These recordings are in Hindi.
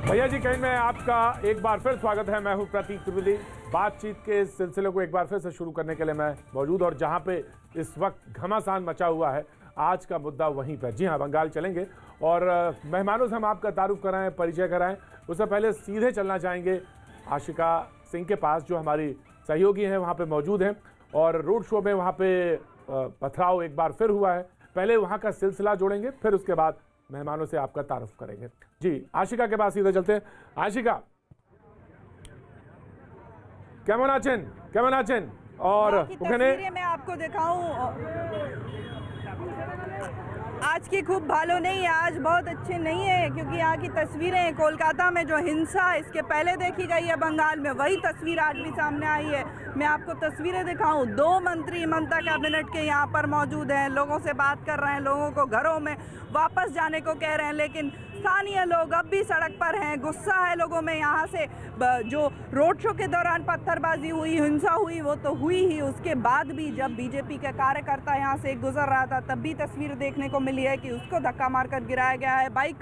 भैया जी कहीं में आपका एक बार फिर स्वागत है। मैं हूं प्रतीक त्रिवेदी। बातचीत के इस सिलसिले को एक बार फिर से शुरू करने के लिए मैं मौजूद, और जहां पे इस वक्त घमासान मचा हुआ है, आज का मुद्दा वहीं पर। जी हां, बंगाल चलेंगे और मेहमानों से हम आपका तारुफ कराएं, परिचय कराएं। उससे पहले सीधे चलना चाहेंगे आशिका सिंह के पास, जो हमारी सहयोगी हैं, वहाँ पर मौजूद हैं। और रोड शो में वहाँ पे पथराव एक बार फिर हुआ है। पहले वहाँ का सिलसिला जोड़ेंगे, फिर उसके बाद मेहमानों से आपका तारुफ करेंगे। जी, आशिका के पास सीधे चलते हैं। आशिका, केमन आছেন? और तस्वीरें मैं आपको दिखाऊं, आज की खूब भालो नहीं है, आज बहुत अच्छे नहीं है, क्योंकि यहाँ की तस्वीरें कोलकाता में जो हिंसा इसके पहले देखी गई है बंगाल में, वही तस्वीर आज भी सामने आई है। मैं आपको तस्वीरें दिखाऊं, 2 मंत्री ममता कैबिनेट के यहाँ पर मौजूद हैं, लोगों से बात कर रहे हैं, लोगों को घरों में वापस जाने को कह रहे हैं, लेकिन स्थानीय लोग अब भी सड़क पर हैं। गुस्सा है लोगों में। यहाँ से जो रोड शो के दौरान पत्थरबाजी हुई, हिंसा हुई, वो तो हुई ही, उसके बाद भी जब बीजेपी का कार्यकर्ता यहाँ से गुजर रहा था, तब भी तस्वीर देखने को मिली है कि उसको धक्का मारकर गिराया गया है, बाइक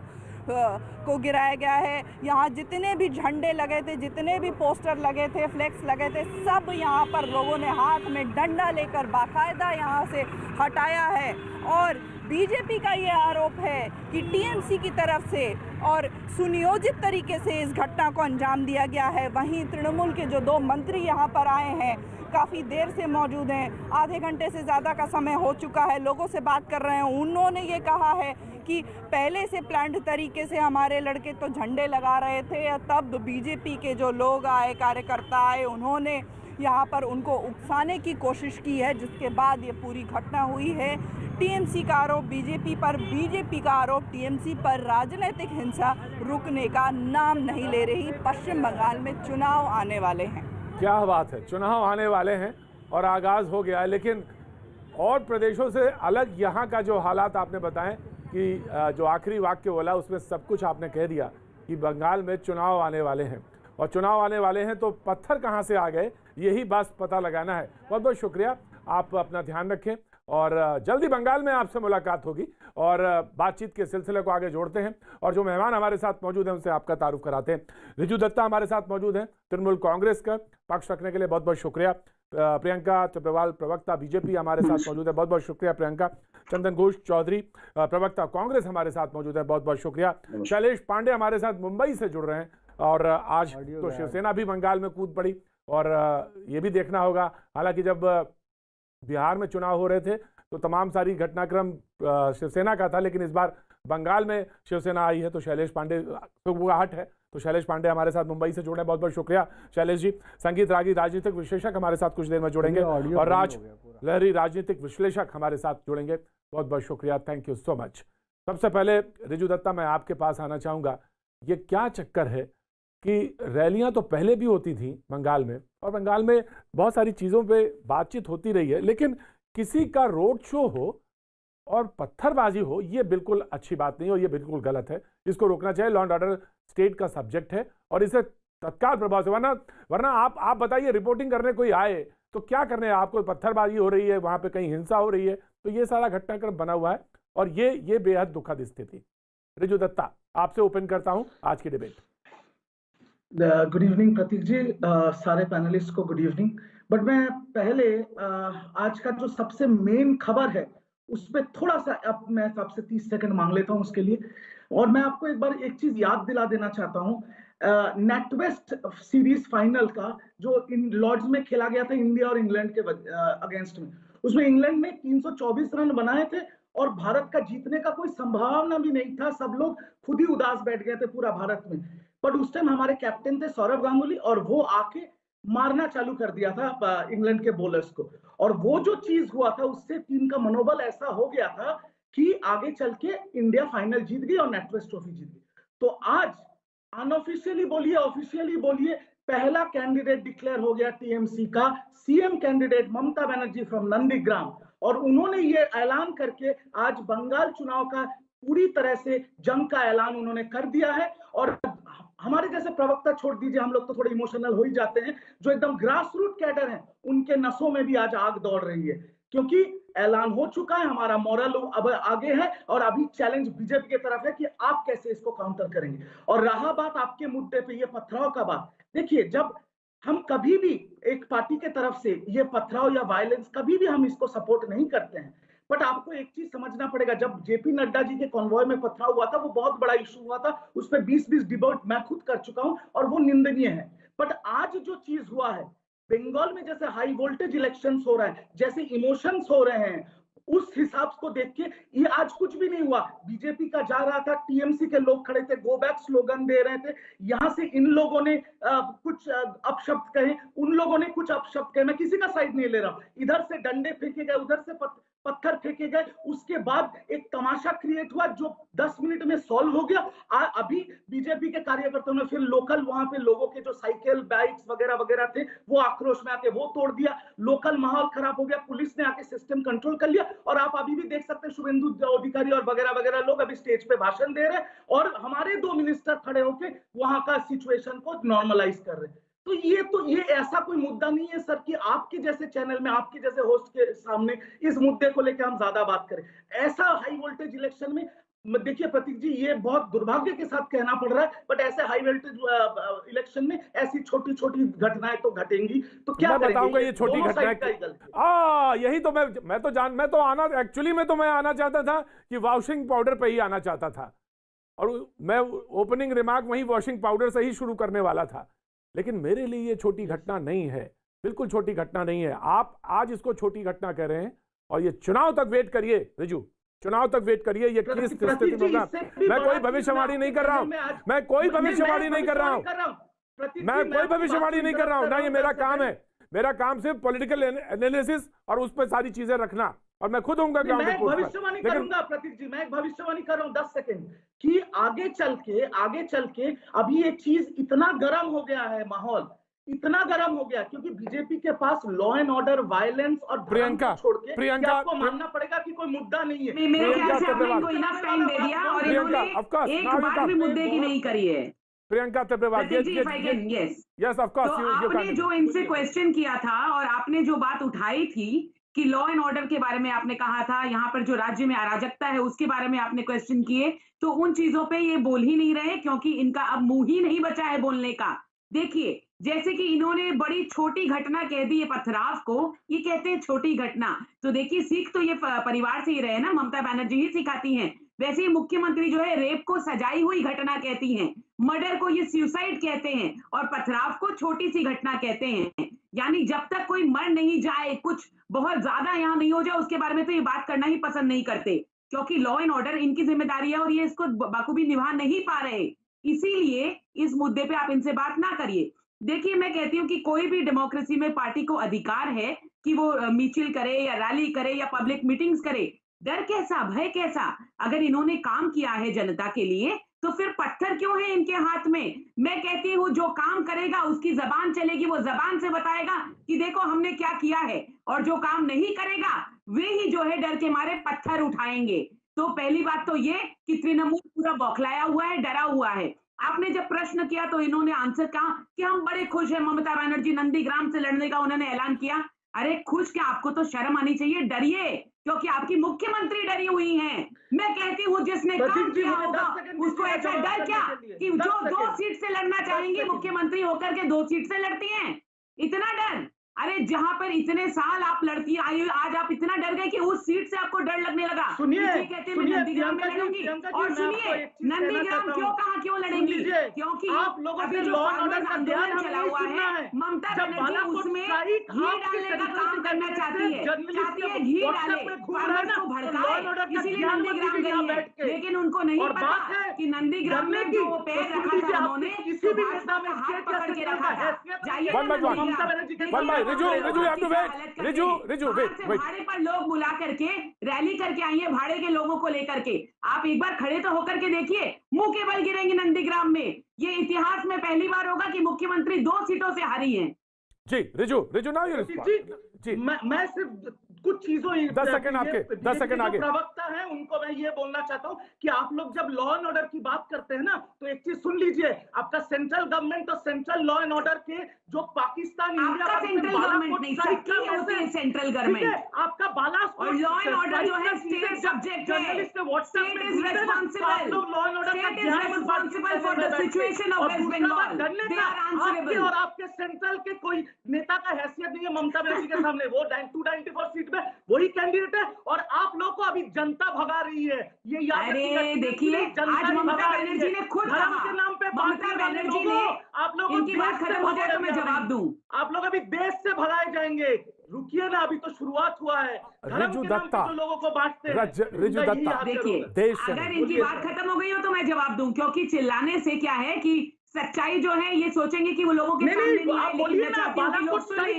को गिराया गया है। यहाँ जितने भी झंडे लगे थे, जितने भी पोस्टर लगे थे, फ्लेक्स लगे थे, सब यहाँ पर लोगों ने हाथ में डंडा लेकर बाकायदा यहाँ से हटाया है। और बीजेपी का ये आरोप है कि टीएमसी की तरफ से और सुनियोजित तरीके से इस घटना को अंजाम दिया गया है। वहीं तृणमूल के जो 2 मंत्री यहाँ पर आए हैं, काफ़ी देर से मौजूद हैं, आधे घंटे से ज़्यादा का समय हो चुका है, लोगों से बात कर रहे हैं। उन्होंने ये कहा है कि पहले से प्लान्ड तरीके से हमारे लड़के तो झंडे लगा रहे थे, तब बीजेपी के जो लोग आए, कार्यकर्ता आए, उन्होंने यहाँ पर उनको उकसाने की कोशिश की है, जिसके बाद ये पूरी घटना हुई है। टीएमसी का आरोप बीजेपी पर, बीजेपी का आरोप टीएमसी पर। राजनीतिक हिंसा रुकने का नाम नहीं ले रही। पश्चिम बंगाल में चुनाव आने वाले हैं। क्या बात है, चुनाव आने वाले हैं और आगाज हो गया है। लेकिन और प्रदेशों से अलग यहाँ का जो हालात आपने बताएं कि जो आखिरी वाक्य बोला उसमें सब कुछ आपने कह दिया कि बंगाल में चुनाव आने वाले हैं, और चुनाव आने वाले हैं तो पत्थर कहाँ से आ गए, यही बस पता लगाना है। बहुत बहुत शुक्रिया, आप अपना ध्यान रखें और जल्दी बंगाल में आपसे मुलाकात होगी। और बातचीत के सिलसिले को आगे जोड़ते हैं और जो मेहमान हमारे साथ मौजूद हैं उनसे आपका तारुफ कराते हैं। रिजू दत्ता हमारे साथ मौजूद हैं, तृणमूल कांग्रेस का पक्ष रखने के लिए बहुत बहुत शुक्रिया। प्रियंका चक्रवाल प्रवक्ता बीजेपी हमारे साथ मौजूद है, बहुत बहुत शुक्रिया प्रियंका। चंदन घोष चौधरी प्रवक्ता कांग्रेस हमारे साथ मौजूद है, बहुत बहुत शुक्रिया। शैलेश पांडे हमारे साथ मुंबई से जुड़ रहे हैं, और आज तो शिवसेना भी बंगाल में कूद पड़ी। और ये भी देखना होगा, हालांकि जब बिहार में चुनाव हो रहे थे तो तमाम सारी घटनाक्रम शिवसेना का था, लेकिन इस बार बंगाल में शिवसेना आई है तो शैलेश पांडे हट है, तो शैलेश पांडे हमारे साथ मुंबई से जुड़े, बहुत बहुत शुक्रिया शैलेश जी। संगीत रागी राजनीतिक विश्लेषक हमारे साथ कुछ देर में जुड़ेंगे, और राज लहरी राजनीतिक विश्लेषक हमारे साथ जुड़ेंगे, बहुत बहुत शुक्रिया, थैंक यू सो मच। सबसे पहले रिजू दत्ता, मैं आपके पास आना चाहूँगा। ये क्या चक्कर है कि रैलियां तो पहले भी होती थी बंगाल में, और बंगाल में बहुत सारी चीज़ों पे बातचीत होती रही है, लेकिन किसी का रोड शो हो और पत्थरबाजी हो, ये बिल्कुल अच्छी बात नहीं, और ये बिल्कुल गलत है। इसको रोकना चाहिए। लॉ एंड ऑर्डर स्टेट का सब्जेक्ट है और इसे तत्काल प्रभाव से, वरना आप बताइए, रिपोर्टिंग करने कोई आए तो क्या करने, आपको पत्थरबाजी हो रही है, वहां पे कहीं हिंसा हो रही है, तो ये सारा घटनाक्रम बना हुआ है, और ये बेहद दुखद स्थिति। रिजू दत्ता, आपसे ओपन करता हूं आज की डिबेट। गुड इवनिंग प्रतीक जी, सारे पैनलिस्ट को गुड इवनिंग। बट मैं पहले आज का जो सबसे मेन खबर है उस पर थोड़ा सा अब मैं आपसे 30 सेकंड मांग लेता हूं उसके लिए। और मैं आपको एक बार एक चीज याद दिला देना चाहता हूं, नेटवेस्ट सीरीज फाइनल का जो इन लॉर्ड्स में खेला गया था इंडिया और इंग्लैंड के अगेंस्ट में, उसमें इंग्लैंड ने 324 रन बनाए थे और भारत का जीतने का कोई संभावना भी नहीं था। सब लोग खुद ही उदास बैठ गए थे पूरा भारत में। बट उस टाइम हमारे कैप्टन थे सौरव गांगुली, और वो आके मारना चालू कर दिया था इंग्लैंड के बॉलर्स को, और वो जो चीज हुआ था उससे टीम का मनोबल ऐसा हो गया था कि आगे चल के इंडिया फाइनल जीत गई और नेटवेस्ट ट्रॉफी जीत गई। तो आज अनऑफिशियली बोलिए, ऑफिशियली बोलिए, पहला कैंडिडेट डिक्लेयर हो गया टीएमसी का, CM candidate Mamata Banerjee from Nandigram, और उन्होंने ये ऐलान करके आज बंगाल चुनाव का पूरी तरह से जंग का ऐलान उन्होंने कर दिया है। और हमारे जैसे प्रवक्ता छोड़ दीजिए, हम लोग तो थोड़े इमोशनल हो ही जाते हैं, जो एकदम ग्रास रूट कैडर हैं उनके नसों में भी आज आग दौड़ रही है, क्योंकि ऐलान हो चुका है, हमारा मॉरल अब आगे है और अभी चैलेंज बीजेपी की तरफ है कि आप कैसे इसको काउंटर करेंगे। और रहा बात आपके मुद्दे पे ये पथराव का बात, देखिए जब हम कभी भी एक पार्टी के तरफ से ये पथराव या वायलेंस कभी भी हम इसको सपोर्ट नहीं करते हैं, बट आपको एक चीज समझना पड़ेगा, जब जेपी नड्डा जी के कॉन्वॉय में पथराव हुआ था वो बहुत बड़ा इशू हुआ था, उस पर 20-20 डिबेट मैं खुद कर चुका हूं और वो निंदनीय है। बट आज जो चीज हुआ है बंगाल में, जैसे हाई वोल्टेज इलेक्शंस हो रहा है, जैसे इमोशंस हो रहे हैं, उस हिसाब को देख के ये आज कुछ भी नहीं हुआ। बीजेपी का जा रहा था, टीएमसी के लोग खड़े थे, गो बैक स्लोगन दे रहे थे, यहां से इन लोगों ने कुछ अपशब्द कहे, उन लोगों ने कुछ अपशब्द कहे, मैं किसी का साइड नहीं ले रहा हूं, इधर से डंडे फेंके गए, उधर से पत्थर फेंके गए, उसके बाद एक तमाशा क्रिएट हुआ जो 10 मिनट में सॉल्व हो गया। अभी बीजेपी के कार्यकर्ताओं ने फिर लोकल वहां पे लोगों के जो साइकिल बाइक्स वगैरह वगैरह थे वो आक्रोश में आके वो तोड़ दिया, लोकल माहौल खराब हो गया, पुलिस ने आके सिस्टम कंट्रोल कर लिया। और आप अभी भी देख सकते हैं शुभेंदु अधिकारी और वगैरह वगैरह लोग अभी स्टेज पे भाषण दे रहे हैं और हमारे 2 मिनिस्टर खड़े होके वहां का सिचुएशन को नॉर्मलाइज कर रहे हैं। तो ये ऐसा कोई मुद्दा नहीं है सर कि आपके जैसे चैनल में, आपके जैसे होस्ट के सामने इस मुद्दे को लेकर हम ज्यादा बात करें। ऐसा हाई वोल्टेज इलेक्शन में देखिए प्रतीक जी, ये बहुत दुर्भाग्य के साथ कहना पड़ रहा है, बट ऐसे हाई वोल्टेज इलेक्शन में ऐसी छोटी छोटी घटनाएं तो घटेंगी, तो क्या बताऊंगा ये छोटी घटनाएं। यही तो मैं आना चाहता था कि वॉशिंग पाउडर पे ही आना चाहता था और मैं ओपनिंग रिमार्क वही वॉशिंग पाउडर से ही शुरू करने वाला था, लेकिन मेरे लिए ये छोटी घटना नहीं है, बिल्कुल छोटी घटना नहीं है। आप आज इसको छोटी घटना कह रहे हैं और ये चुनाव तक वेट करिए रिजू, चुनाव तक वेट करिए, ये किस स्थिति में होगा। मैं कोई भविष्यवाणी नहीं कर रहा हूं, मैं कोई भविष्यवाणी नहीं कर रहा हूं, मैं कोई भविष्यवाणी नहीं कर रहा हूं ना, ये मेरा काम है। मेरा काम सिर्फ पॉलिटिकल एनालिसिस और उस पर सारी चीजें रखना, और मैं खुद होऊंगा ग्राउंड रिपोर्ट पर। भविष्यवाणी करूंगा प्रतीक जी, मैं एक भविष्यवाणी कर रहा हूं 10 सेकंड कि आगे चल के अभी ये चीज इतना गर्म हो गया है, माहौल इतना गर्म हो गया क्योंकि बीजेपी के पास लॉ एंड ऑर्डर, वायलेंस और प्रियंका छोड़ के आपको मानना पड़ेगा कि कोई मुद्दा नहीं है। मेरे ख्याल से आपने इनको इनफ टाइम दे दिया और इन्होंने एक बात भी मुद्दे की नहीं करी है। प्रियंका तेब्रेवाल, यस ऑफ कोर्स, आपने जो इनसे क्वेश्चन किया था और आपने जो बात उठाई थी कि लॉ एंड ऑर्डर के बारे में आपने कहा था, यहाँ पर जो राज्य में अराजकता है उसके बारे में आपने क्वेश्चन किए, तो उन चीजों पे ये बोल ही नहीं रहे क्योंकि इनका अब मुंह ही नहीं बचा है बोलने का। देखिए जैसे कि इन्होंने बड़ी छोटी घटना कह दी है पथराव को, ये कहते हैं छोटी घटना। तो देखिए सीख तो ये परिवार से ही रहे ना, ममता बनर्जी ही सिखाती हैं। वैसे ही मुख्यमंत्री जो है रेप को सजाई हुई घटना कहती हैं, मर्डर को ये सुसाइड कहते हैं और पथराव को छोटी सी घटना कहते हैं। यानी जब तक कोई मर नहीं जाए, कुछ बहुत ज्यादा यहाँ नहीं हो जाए, उसके बारे में तो ये बात करना ही पसंद नहीं करते क्योंकि लॉ एंड ऑर्डर इनकी जिम्मेदारी है और ये इसको बखूबी निभा नहीं पा रहे। इसीलिए इस मुद्दे पे आप इनसे बात ना करिए। देखिए मैं कहती हूँ कि कोई भी डेमोक्रेसी में पार्टी को अधिकार है कि वो मिचिल करे या रैली करे या पब्लिक मीटिंग्स करे। डर कैसा, भय कैसा? अगर इन्होंने काम किया है जनता के लिए तो फिर पत्थर क्यों है इनके हाथ में? मैं कहती हूँ जो काम करेगा उसकी जबान चलेगी, वो जबान से बताएगा कि देखो हमने क्या किया है, और जो काम नहीं करेगा वे ही जो है डर के मारे पत्थर उठाएंगे। तो पहली बात तो ये कि तृणमूल पूरा बौखलाया हुआ है, डरा हुआ है। आपने जब प्रश्न किया तो इन्होंने आंसर कहा कि हम बड़े खुश हैं, ममता बनर्जी नंदीग्राम से लड़ने का उन्होंने ऐलान किया। अरे खुश क्या, आपको तो शर्म आनी चाहिए, डरिए क्योंकि आपकी मुख्यमंत्री डरी हुई हैं। मैं कहती हूँ जिसने काम किया होगा उसको ऐसा डर क्या कि जो 2 सीट से लड़ना चाहेंगी मुख्यमंत्री होकर के 2 सीट से लड़ती हैं, इतना डर? अरे जहां पर इतने साल आप लड़ती आई, आज आप इतना डर गए कि उस सीट से आपको डर लगने लगा। सुनिए, कहते हैं मैं नंदीग्राम में लड़ूंगी। और सुनिए नंदीग्राम क्यों लड़ेंगी? क्योंकि आप लोगों अभी से जो लॉ एंड ऑर्डर का आंदोलन चला हुआ है, ममता बनर्जी उसमें घी डालने का काम करना चाहती है घी डाले फार्मर्स को भड़काए, इसीलिए नंदीग्राम गई है। लेकिन उनको नहीं पता कि नंदीग्राम में जो पैर रखा था उन्होंने भाजपा का हाथ पकड़ के रखा था। जाइए भाड़े पर लोग बुला करके रैली करके आई है, भाड़े के लोगों को लेकर के। आप एक बार खड़े तो होकर के देखिए, मुंह के बल गिरेंगे नंदीग्राम में। ये इतिहास में पहली बार होगा कि मुख्यमंत्री 2 सीटों से हारी हैं। जी रिजू ना, जी मैं सिर्फ कुछ चीजों 10 सेकंड आपके, 10 सेकंड आगे। प्रवक्ता है उनको मैं ये बोलना चाहता हूँ कि आप लोग जब लॉ एंड ऑर्डर की बात करते हैं ना, तो एक चीज सुन लीजिए, आपका सेंट्रल गवर्नमेंट और सेंट्रल लॉ एंड ऑर्डर के जो पाकिस्तान इंडिया आपका सेंट्रल गवर्नमेंट नहीं, सबकी होती है सेंट्रल गवर्नमेंट, आपका बालाकोट और लॉ एंड ऑर्डर जो है स्टेट सब्जेक्ट है, state is responsible, state is responsible for the situation of West Bengal, they are answerable. और आपके सेंट्रल के कोई नेता का हैसियत नहीं है ममता बनर्जी के सामने, वो 294 सीट में वही कैंडिडेट है, और आप लोग को अभी जनता भगा रही है, ये याद रखिएगा। अरे देखिए, आज ममता बनर्जी ने खुद कहा, के नाम पे ममता बनर्जी ने, आप लोग इनकी बात खत्म हो जाए तो मैं जवाब दूं। आप लोग अभी देश से भगाए जाएंगे, रुकिए ना, अभी तो शुरुआत हुआ है। रिजू दत्ता, जो लोगों को बांटते हैं, रिजू दत्ता, देखिए, अगर इनकी बात खत्म हो गई हो तो मैं जवाब दूं, क्योंकि चिल्लाने से क्या है कि सच्चाई जो है ये सोचेंगे कि वो लोगों के सामने नहीं आए, लेकिन मैं चाहती हूँ कि लोग सुनिए,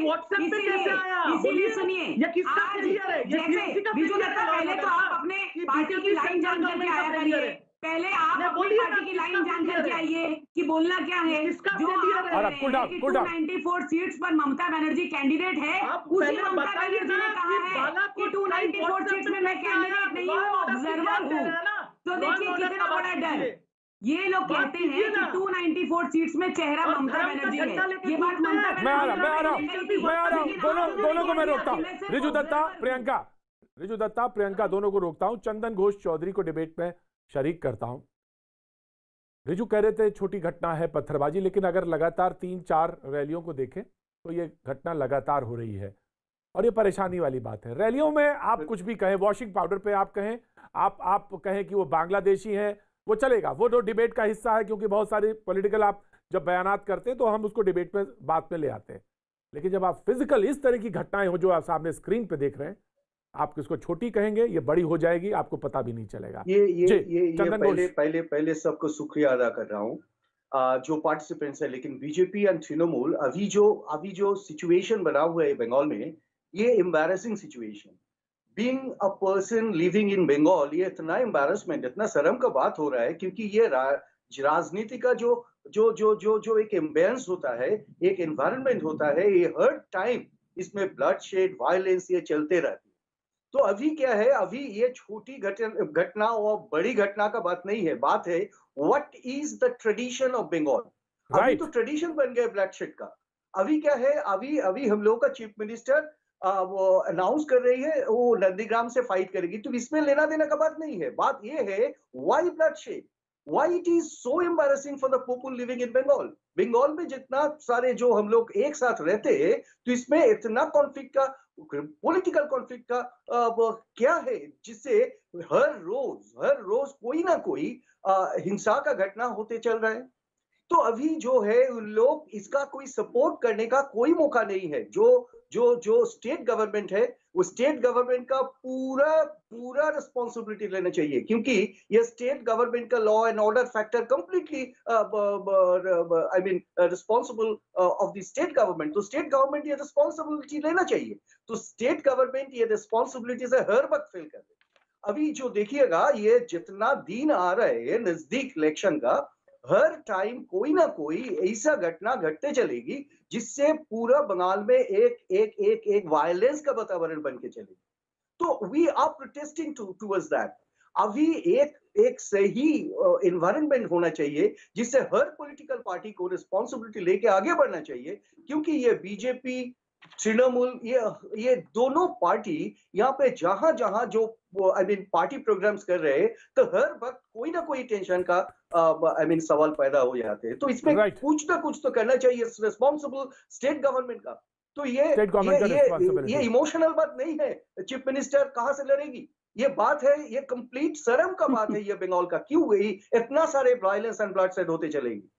इसीलिए सुनिए, आज जैसे बिजू दत्ता, पहले तो आप अपने पार्टी की लाइन जान करके आया करिए, पहले आप अपनी पार्टी की लाइन जान करके आइए कि बोलना क्या है। जो आप कह रहे हैं कि 294 सीट्स पर ममता बनर्जी कैंडिडेट है, उसी ममता बनर्जी ने कहा है कि 294 सीट्स में मैं कैंडिडेट नहीं हूँ, ऑब्जर्वर हूँ। तो देखिए कितना बड़ा डर, ये लोग कहते हैं कि 294 सीट्स में चेहरा ममता बनर्जी है, ये बात ममता बनर्जी। मैं आ रहा हूँ, दोनों को मैं रोकता हूँ। रिजू दत्ता, प्रियंका दोनों को रोकता हूँ। चंदन घोष चौधरी को डिबेट में शरीक करता हूं। रिजू कह रहे थे छोटी घटना है पत्थरबाजी, लेकिन अगर लगातार 3-4 रैलियों को देखें तो ये घटना लगातार हो रही है और ये परेशानी वाली बात है। रैलियों में आप कुछ भी कहें, वॉशिंग पाउडर पे आप कहें, आप कहें कि वो बांग्लादेशी हैं, वो चलेगा, वो तो डिबेट का हिस्सा है, क्योंकि बहुत सारी पॉलिटिकल आप जब बयानात करते हैं तो हम उसको डिबेट में बात में ले आते हैं। लेकिन जब आप फिजिकल इस तरह की घटनाएं हो जो आप सामने स्क्रीन पे देख रहे हैं, आप किसको छोटी कहेंगे, ये बड़ी हो जाएगी, आपको पता भी नहीं चलेगा। ये पहले सबको शुक्रिया अदा कर रहा हूँ जो पार्टिसिपेंट्स है। लेकिन बीजेपी एंड तृणमूल अभी जो सिचुएशन बना हुआ है बंगाल में, ये embarrassing situation, being a person living in Bengal, ये इतना एम्बैरेसमेंट, इतना शर्म का बात हो रहा है, क्योंकि ये राजनीति का जो एक एम्बियंस होता है, एक एनवायरनमेंट होता है, ये हर टाइम इसमें ब्लड शेड, वायलेंस ये चलते रहते। तो अभी क्या है, अभी ये छोटी घटना और बड़ी घटना का बात नहीं है, बात है what is the tradition of Bengal. अभी तो ट्रेडिशन बन गया ब्लैकशेड का। अभी क्या है, अभी हम लोग का चीफ मिनिस्टर वो अनाउंस कर रही है वो नंदीग्राम से फाइट करेगी, तो इसमें लेना देना का बात नहीं है। बात ये है why bloodshed, why it is so embarrassing for the people living in Bengal. Bengal में जितना सारे जो हम लोग एक साथ रहते हैं, तो इसमें इतना कॉन्फ्लिक्ट का, पॉलिटिकल कॉन्फ्लिक्ट का क्या है, जिससे हर रोज कोई ना कोई हिंसा का घटना होते चल रहा है। तो अभी जो है उन लोग इसका कोई सपोर्ट करने का कोई मौका नहीं है। जो स्टेट गवर्नमेंट है, वो स्टेट गवर्नमेंट का पूरा रिस्पॉन्सिबिलिटी लेना चाहिए, क्योंकि ये स्टेट गवर्नमेंट का law and order factor completely I mean responsible of the state government. तो स्टेट गवर्नमेंट ये रिस्पॉन्सिबिलिटी लेना चाहिए। तो स्टेट गवर्नमेंट ये रिस्पॉन्सिबिलिटी से हर वक्त फेल कर रही है। अभी जो देखिएगा, ये जितना दिन आ रहा है नजदीक इलेक्शन का, हर टाइम कोई ना कोई ऐसा घटना घटते चलेगी जिससे पूरा बंगाल में एक वायलेंस का वातावरण बन के चलेगी। तो we are protesting towards that. अभी एक सही एनवायरनमेंट होना चाहिए जिससे हर पॉलिटिकल पार्टी को रिस्पॉन्सिबिलिटी लेके आगे बढ़ना चाहिए, क्योंकि ये बीजेपी, तृणमूल, ये दोनों पार्टी यहाँ पे जहां जो आई मीन पार्टी प्रोग्राम्स कर रहे हैं, तो हर वक्त कोई ना कोई टेंशन का आई मीन सवाल पैदा हो जाते हैं। तो इसमें कुछ ना कुछ तो करना चाहिए रिस्पॉन्सिबल स्टेट गवर्नमेंट का। तो ये इमोशनल बात नहीं है, चीफ मिनिस्टर कहाँ से लड़ेगी, ये बात है, ये कंप्लीट शर्म का बात है ये बंगाल का, क्यों गई इतना सारे वायलेंस एंड ब्लडशेड होते चलेगी।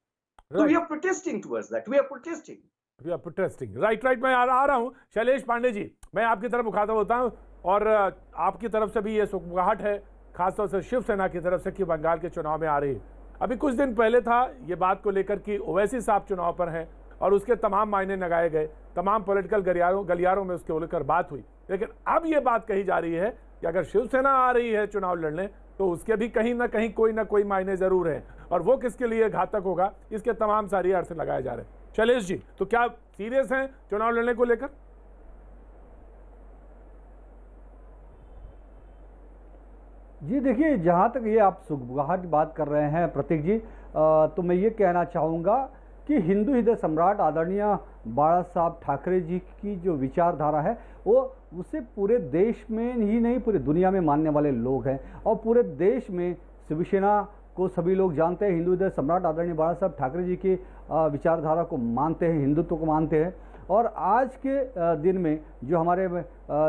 तो we are protesting towards that, we are protesting. Right मैं आ रहा हूं। शैलेश पांडे जी, मैं आपकी तरफ मुखातब होता हूं, और आपकी तरफ से भी ये सुखगाहट है, खासतौर से शिवसेना की तरफ से, कि बंगाल के चुनाव में आ रही है। अभी कुछ दिन पहले था ये बात को लेकर कि ओवैसी साहब चुनाव पर हैं और उसके तमाम मायने लगाए गए, तमाम पॉलिटिकल गलियारों में उसके लेकर बात हुई। लेकिन अब ये बात कही जा रही है कि अगर शिवसेना आ रही है चुनाव लड़ने, तो उसके भी कहीं ना कहीं कोई ना कोई मायने जरूर है, और वो किसके लिए घातक होगा, इसके तमाम सारी अर्थ लगाए जा रहे हैं। शैलेश जी, तो क्या सीरियस हैं चुनाव लड़ने को लेकर? जी देखिए, जहाँ तक ये आप सुगबुगाहट की बात कर रहे हैं प्रतीक जी, तो मैं ये कहना चाहूँगा कि हिंदू हृदय सम्राट आदरणीय बाला साहब ठाकरे जी की जो विचारधारा है वो उसे पूरे देश में ही नहीं पूरी दुनिया में मानने वाले लोग हैं, और पूरे देश में शिवसेना को सभी लोग जानते हैं। हिंदू हृदय सम्राट आदरणीय बाला साहब ठाकरे जी की विचारधारा को मानते हैं, हिंदुत्व को मानते हैं। और आज के दिन में जो हमारे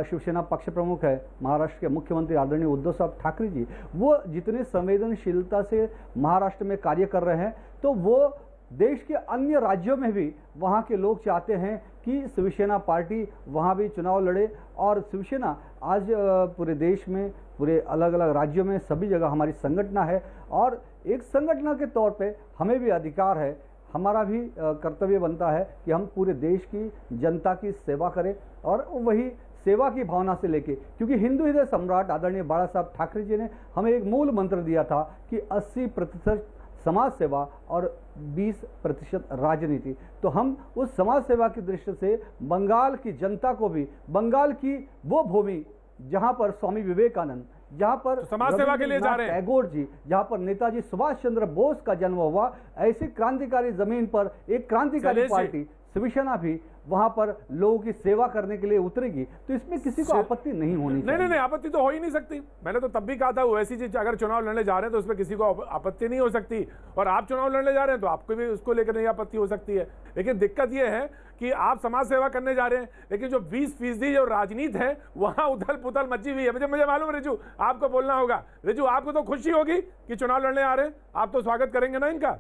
शिवसेना पक्ष प्रमुख है महाराष्ट्र के मुख्यमंत्री आदरणीय उद्धव साहब ठाकरे जी, वो जितने संवेदनशीलता से महाराष्ट्र में कार्य कर रहे हैं, तो वो देश के अन्य राज्यों में भी वहाँ के लोग चाहते हैं कि शिवसेना पार्टी वहाँ भी चुनाव लड़े। और शिवसेना आज पूरे देश में, पूरे अलग अलग राज्यों में सभी जगह हमारी संगठन है, और एक संगठन के तौर पे हमें भी अधिकार है, हमारा भी कर्तव्य बनता है कि हम पूरे देश की जनता की सेवा करें, और वही सेवा की भावना से लेके, क्योंकि हिंदू हृदय सम्राट आदरणीय बाला साहब ठाकरे जी ने हमें एक मूल मंत्र दिया था कि 80% समाज सेवा और 20% राजनीति। तो हम उस समाज सेवा की दृष्टि से बंगाल की जनता को भी, बंगाल की वो भूमि जहां पर स्वामी विवेकानंद, जहां पर समाज सेवा के लिए जा रहे हैं, टैगोर जी, जहां पर नेताजी सुभाष चंद्र बोस का जन्म हुआ, ऐसी क्रांतिकारी जमीन पर एक क्रांतिकारी पार्टी शिवसेना भी वहां पर लोगों की सेवा करने के लिए उतरेगी, तो इसमें किसी को आपत्ति नहीं होनी चाहिए। नहीं, आपत्ति तो हो ही नहीं सकती। मैंने तो तब भी कहा था वैसी चीज अगर चुनाव लड़ने जा रहे हैं तो उसमें किसी को आपत्ति नहीं हो सकती, और आप चुनाव लड़ने जा रहे हैं तो आपको भी उसको लेकर नहीं आपत्ति हो सकती है। लेकिन दिक्कत यह है कि आप समाज सेवा करने जा रहे हैं, लेकिन जो 20% जो राजनीति है वहां उथल पुथल मची हुई है। मुझे मालूम है रिजू, आपको बोलना होगा। रिजू, आपको तो खुशी होगी कि चुनाव लड़ने आ रहे हैं, आप तो स्वागत करेंगे ना इनका।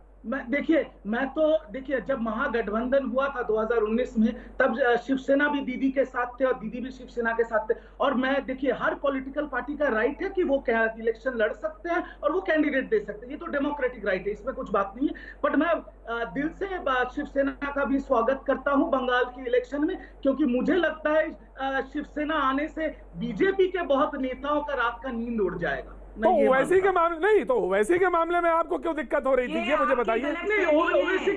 देखिए जब महागठबंधन हुआ था 2019 में, तब शिवसेना भी दीदी के साथ थे और दीदी भी शिवसेना के साथ थे। और मैं देखिए, हर पॉलिटिकल पार्टी का राइट है कि वो इलेक्शन लड़ सकते हैं और वो कैंडिडेट दे सकते हैं, ये तो डेमोक्रेटिक राइट है, इसमें कुछ बात नहीं है। बट मैं दिल से शिवसेना का भी स्वागत करता हूं बंगाल की इलेक्शन में, क्योंकि मुझे लगता है शिवसेना आने से बीजेपी के बहुत नेताओं का रात का नींद उड़ जाएगा। तो ओवैसी के मामले नहीं, तो ओवैसी के मामले में आपको क्यों दिक्कत हो रही थी, ये मुझे बताइए। ओवैसी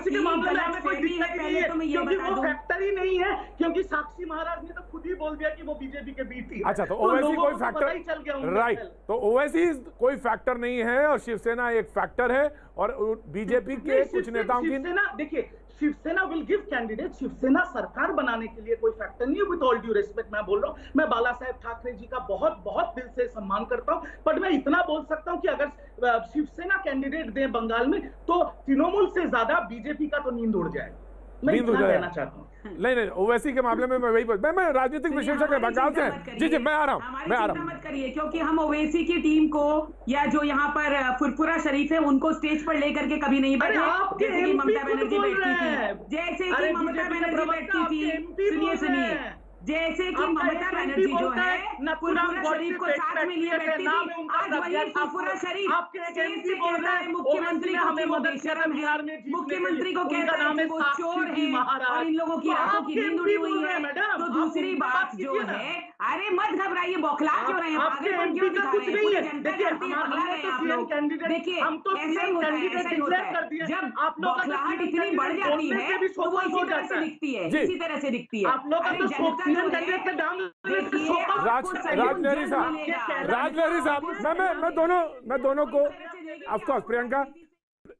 के मामले में कोई दिक्कत नहीं है, क्योंकि वो फैक्टर ही नहीं है, क्योंकि साक्षी महाराज ने तो खुद ही बोल दिया कि वो बीजेपी के बीच थी। अच्छा, तो ओवैसी कोई फैक्टर, राइट, तो ओवैसी कोई फैक्टर नहीं है और शिवसेना एक फैक्टर है, और बीजेपी के कुछ नेताओं की, देखिए Shiv Sena will give candidate, Shiv Sena सरकार बनाने के लिए कोई फैक्टर नहीं है। विद ऑल ड्यू रिस्पेक्ट मैं बोल रहा हूँ, मैं बाला साहेब ठाकरे जी का बहुत बहुत दिल से सम्मान करता हूँ, बट मैं इतना बोल सकता हूँ कि अगर शिवसेना कैंडिडेट दे बंगाल में, तो तृणमूल से ज्यादा बीजेपी का तो नींद उड़ जाएगा। मैं इतना कहना चाहता हूँ। नहीं, ओवैसी के मामले में मैं वही मैं राजनीतिक विश्लेषक बंगाल से। जी, मैं आ रहा हूँ। मत करिए, क्योंकि हम ओवैसी की टीम को, या जो यहाँ पर फुरफुरा शरीफ है, उनको स्टेज पर लेकर के कभी नहीं बैठे, जैसे कि ममता बनर्जी बैठती थी, जैसे कि ममता बनर्जी बैठती थी। सुनिए, जैसे कि ममता बनर्जी जो है फुरफुरा शरीफ को साथ में लिए बैठती थी, आज वही फुरफुरा शरीफ स्टेज से कह रहा है मुख्यमंत्री को कि वो बेशरम है, मुख्यमंत्री को कहता है कि वो चोर है, और इन लोगों की आंखों की नींद उड़ी हुई है। तो दूसरी बात जो है, अरे मत घबराइए, बौखला क्यों रहे हैं, पागलपन क्यों दिखा रहे हैं, पूरी जनता जानती है पगला रहे हैं आप लोग। देखिए ऐसा ही होता है, जब बौखलाहट इतनी बढ़ जाती है तो वो इसी तरह से दिखती है, इसी तरह से दिखती है। राजनहरी साहब, मैं दोनों को, ऑफकोर्स प्रियंका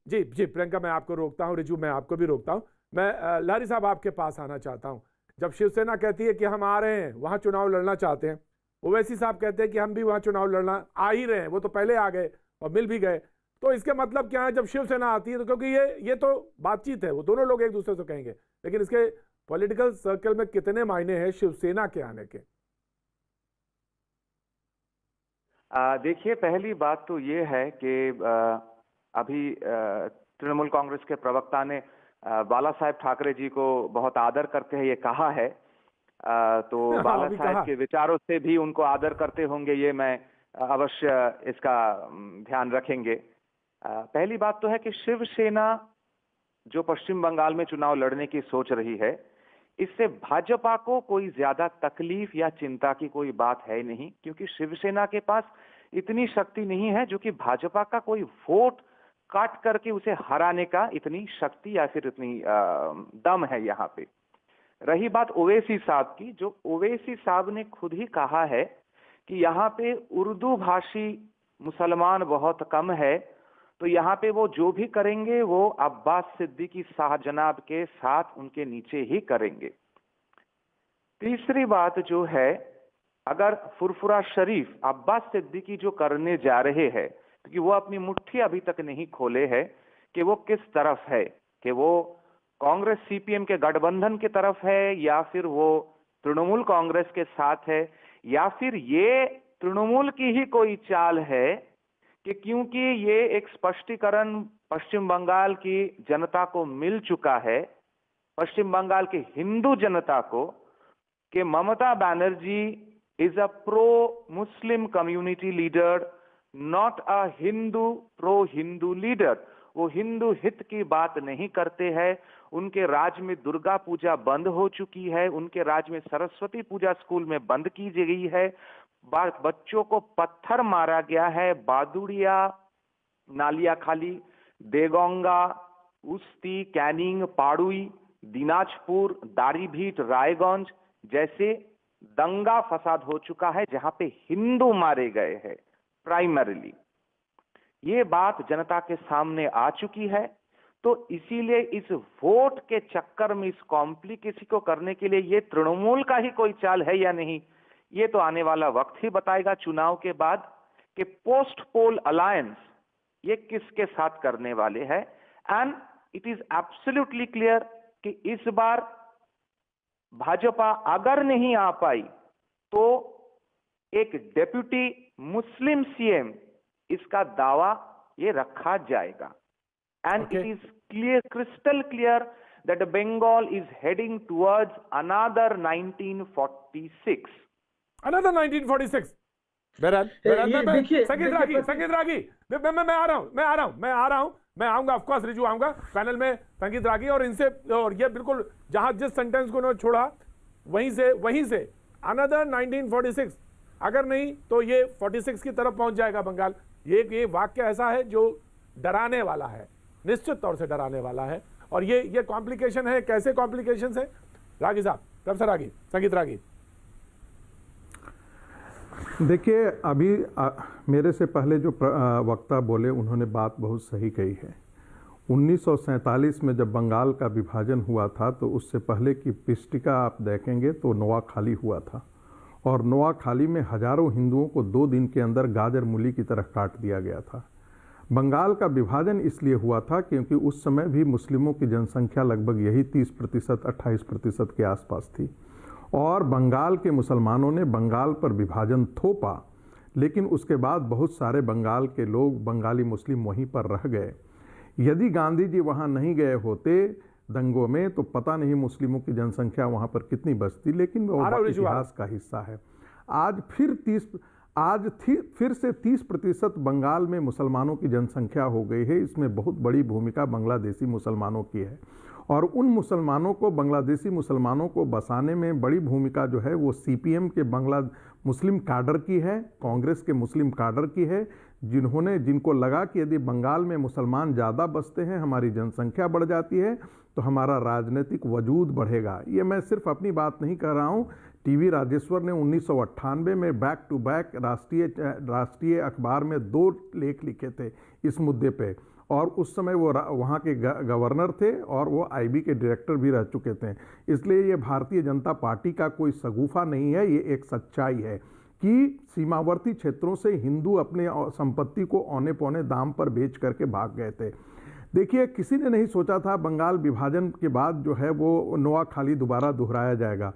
जी प्रियंका, मैं आपको रोकता हूं, रिजू मैं आपको भी रोकता हूं। मैं लहरी साहब आपके पास आना चाहता हूं। जब शिवसेना कहती है कि हम आ रहे हैं, वहां चुनाव लड़ना चाहते हैं, ओवैसी साहब कहते हैं कि हम भी वहां चुनाव लड़ना आ ही रहे हैं, वो तो पहले आ गए और मिल भी गए, तो इसके मतलब क्या है जब शिवसेना आती है तो, क्योंकि ये तो बातचीत है, वो दोनों लोग एक दूसरे से कहेंगे, लेकिन इसके पॉलिटिकल सर्कल में कितने मायने हैं शिवसेना के आने के? देखिए, पहली बात तो ये है कि अभी तृणमूल कांग्रेस के प्रवक्ता ने बाला साहेब ठाकरे जी को बहुत आदर करते हैं ये कहा है, तो बाला साहेब के विचारों से भी उनको आदर करते होंगे, ये मैं अवश्य इसका ध्यान रखेंगे। पहली बात तो है कि शिवसेना जो पश्चिम बंगाल में चुनाव लड़ने की सोच रही है, इससे भाजपा को कोई ज्यादा तकलीफ या चिंता की कोई बात है नहीं, क्योंकि शिवसेना के पास इतनी शक्ति नहीं है जो कि भाजपा का कोई वोट काट करके उसे हराने का इतनी शक्ति या फिर इतनी दम है यहाँ पे। रही बात ओवैसी साहब की, जो ओवैसी साहब ने खुद ही कहा है कि यहाँ पे उर्दू भाषी मुसलमान बहुत कम है, तो यहाँ पे वो जो भी करेंगे वो अब्बास सिद्दीकी शाहजनाब के साथ उनके नीचे ही करेंगे। तीसरी बात जो है, अगर फुरफुरा शरीफ अब्बास सिद्दीकी जो करने जा रहे हैं, क्योंकि वो अपनी मुट्ठी अभी तक नहीं खोले है कि वो किस तरफ है, कि वो कांग्रेस सीपीएम के गठबंधन की तरफ है या फिर वो तृणमूल कांग्रेस के साथ है, या फिर ये तृणमूल की ही कोई चाल है कि क्योंकि ये एक स्पष्टीकरण पश्चिम बंगाल की जनता को मिल चुका है, पश्चिम बंगाल की हिंदू जनता को, कि Mamata Banerjee is a pro Muslim community leader, not a Hindu pro Hindu leader. वो हिंदू हित की बात नहीं करते हैं। उनके राज्य में दुर्गा पूजा बंद हो चुकी है, उनके राज्य में सरस्वती पूजा स्कूल में बंद की गई है, बच्चों को पत्थर मारा गया है, बादुड़िया, नालियाखाली, देगोंगा, उस्ती, कैनिंग, पाड़ुई, दिनाजपुर, दारीभीट, रायगंज जैसे दंगा फसाद हो चुका है जहां पे हिंदू मारे गए हैं प्राइमरीली। ये बात जनता के सामने आ चुकी है, तो इसीलिए इस वोट के चक्कर में इस कॉम्प्लिकेसी को करने के लिए ये तृणमूल का ही कोई चाल है या नहीं, ये तो आने वाला वक्त ही बताएगा चुनाव के बाद कि पोस्ट पोल अलायंस ये किसके साथ करने वाले हैं। And it is absolutely clear कि इस बार भाजपा अगर नहीं आ पाई तो एक डेप्यूटी मुस्लिम सीएम इसका दावा ये रखा जाएगा। And it is clear, crystal clear that Bengal is heading towards another 1946. Another 1946. संगीत रागी, मैं आ रहा हूं, मैं आऊंगा, ऑफ कोर्स रिजू आऊंगा पैनल में, संगीत रागी, और इनसे, और ये बिल्कुल जहां जिस सेंटेंस को उन्होंने छोड़ा वहीं से अनदर 1946, अगर नहीं तो ये 46 की तरफ पहुंच जाएगा बंगाल। ये वाक्य ऐसा है जो डराने वाला है, निश्चित तौर से डराने वाला है। और ये कॉम्प्लिकेशन है, कैसे कॉम्प्लिकेशंस है रागी साहब, प्रोफेसर रागी, संगीत रागी? देखिए, अभी मेरे से पहले जो वक्ता बोले उन्होंने बात बहुत सही कही है। 1947 में जब बंगाल का विभाजन हुआ था तो उससे पहले की पृष्ठिका आप देखेंगे तो नोआखाली हुआ था, और नोआखाली में हजारों हिंदुओं को 2 दिन के अंदर गाजर मूली की तरह काट दिया गया था। बंगाल का विभाजन इसलिए हुआ था क्योंकि उस समय भी मुस्लिमों की जनसंख्या लगभग यही 30%, 28% के आसपास थी, और बंगाल के मुसलमानों ने बंगाल पर विभाजन थोपा, लेकिन उसके बाद बहुत सारे बंगाल के लोग, बंगाली मुस्लिम वहीं पर रह गए। यदि गांधी जी वहाँ नहीं गए होते दंगों में तो पता नहीं मुस्लिमों की जनसंख्या वहाँ पर कितनी बचती, लेकिन वो इतिहास का हिस्सा है। आज फिर से 30% बंगाल में मुसलमानों की जनसंख्या हो गई है। इसमें बहुत बड़ी भूमिका बांग्लादेशी मुसलमानों की है, और उन मुसलमानों को, बांग्लादेशी मुसलमानों को बसाने में बड़ी भूमिका जो है वो सीपीएम के मुस्लिम काडर की है, कांग्रेस के मुस्लिम काडर की है, जिनको लगा कि यदि बंगाल में मुसलमान ज़्यादा बसते हैं, हमारी जनसंख्या बढ़ जाती है तो हमारा राजनीतिक वजूद बढ़ेगा। ये मैं सिर्फ अपनी बात नहीं कर रहा हूँ। टीवी राजेश्वर ने 1998 में बैक टू बैक राष्ट्रीय अखबार में 2 लेख लिखे थे इस मुद्दे पे, और उस समय वो वहाँ के गवर्नर थे और वो आईबी के डायरेक्टर भी रह चुके थे। इसलिए ये भारतीय जनता पार्टी का कोई शगुफा नहीं है, ये एक सच्चाई है कि सीमावर्ती क्षेत्रों से हिंदू अपने संपत्ति को औने पौने दाम पर बेच करके भाग गए थे। देखिए, किसी ने नहीं सोचा था बंगाल विभाजन के बाद जो है वो नोआखाली दोबारा दोहराया जाएगा,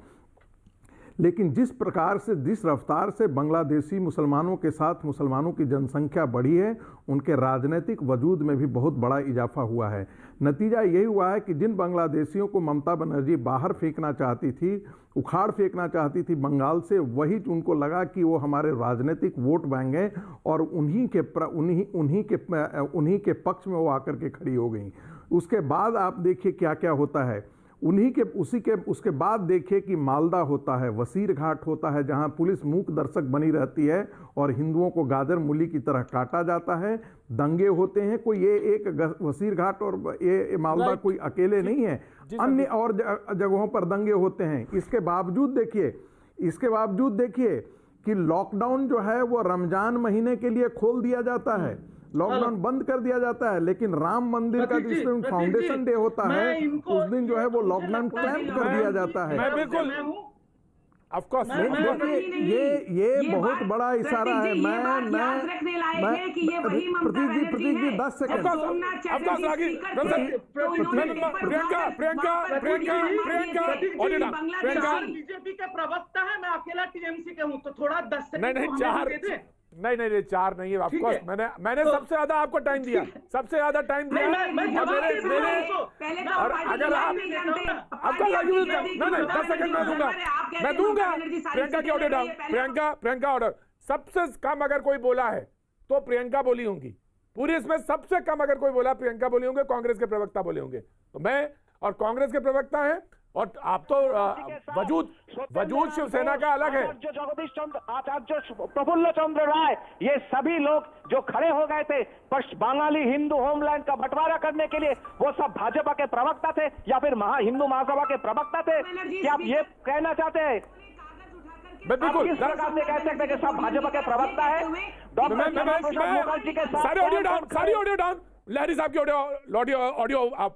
लेकिन जिस प्रकार से, जिस रफ्तार से बांग्लादेशी मुसलमानों के साथ मुसलमानों की जनसंख्या बढ़ी है, उनके राजनीतिक वजूद में भी बहुत बड़ा इजाफा हुआ है। नतीजा यही हुआ है कि जिन बांग्लादेशियों को ममता बनर्जी बाहर फेंकना चाहती थी, उखाड़ फेंकना चाहती थी बंगाल से, वही उनको लगा कि वो हमारे राजनीतिक वोट बैंक हैं, और उन्हीं के पक्ष में वो आकर के खड़ी हो गई। उसके बाद आप देखिए क्या क्या होता है। उसके बाद देखिए कि मालदा होता है, वसीर घाट होता है, जहां पुलिस मूक दर्शक बनी रहती है और हिंदुओं को गाजर मूली की तरह काटा जाता है। दंगे होते हैं, कोई ये एक वसीर घाट और ये मालदा कोई अकेले नहीं है, अन्य और जगहों पर दंगे होते हैं। इसके बावजूद देखिए कि लॉकडाउन जो है वो रमजान महीने के लिए खोल दिया जाता है, लॉकडाउन बंद कर दिया जाता है, लेकिन राम मंदिर का जिस दिन फाउंडेशन डे होता है उस दिन जो है वो लॉकडाउन क्लैंप कर दिया जाता है। मैं बिल्कुल ऑफ कोर्स ये बहुत बड़ा इशारा है। प्रतीक जी 10 सेकंड। बीजेपी के प्रवक्ता है, मैं अकेला टीएमसी के हूँ, तो थोड़ा 10 सेकंड नहीं 4 नहीं है। ऑफ कोर्स मैंने सबसे ज्यादा आपको टाइम दिया, सबसे ज्यादा टाइम दिया। और अगर आप नहीं 10 सेकंड मैं दूंगा। प्रियंका की ऑर्डर डाउन, प्रियंका ऑर्डर। सबसे कम अगर कोई बोला है तो प्रियंका बोली होंगी, पूरी इसमें सबसे कम अगर कोई बोला प्रियंका बोली होंगे, कांग्रेस के प्रवक्ता बोले होंगे। तो मैं और कांग्रेस के प्रवक्ता हैं, और आप तो वजूद शिवसेना का अलग है। जगदीश चंद्र आचार्य, प्रफुल्ल चंद्र राय, ये सभी लोग जो खड़े हो गए थे बंगाली हिंदू होमलैंड का बंटवारा करने के लिए, वो सब भाजपा के प्रवक्ता थे या फिर हिंदू महासभा के प्रवक्ता थे? क्या आप ये कहना चाहते हैं? बिल्कुल किस प्रकार से कह सकते हैं कि सब भाजपा के प्रवक्ता है? डॉक्टर श्यामा प्रसाद मुखर्जी के साथ सारी ऑडियो डाउन। लहरी साहब की ऑडियो आप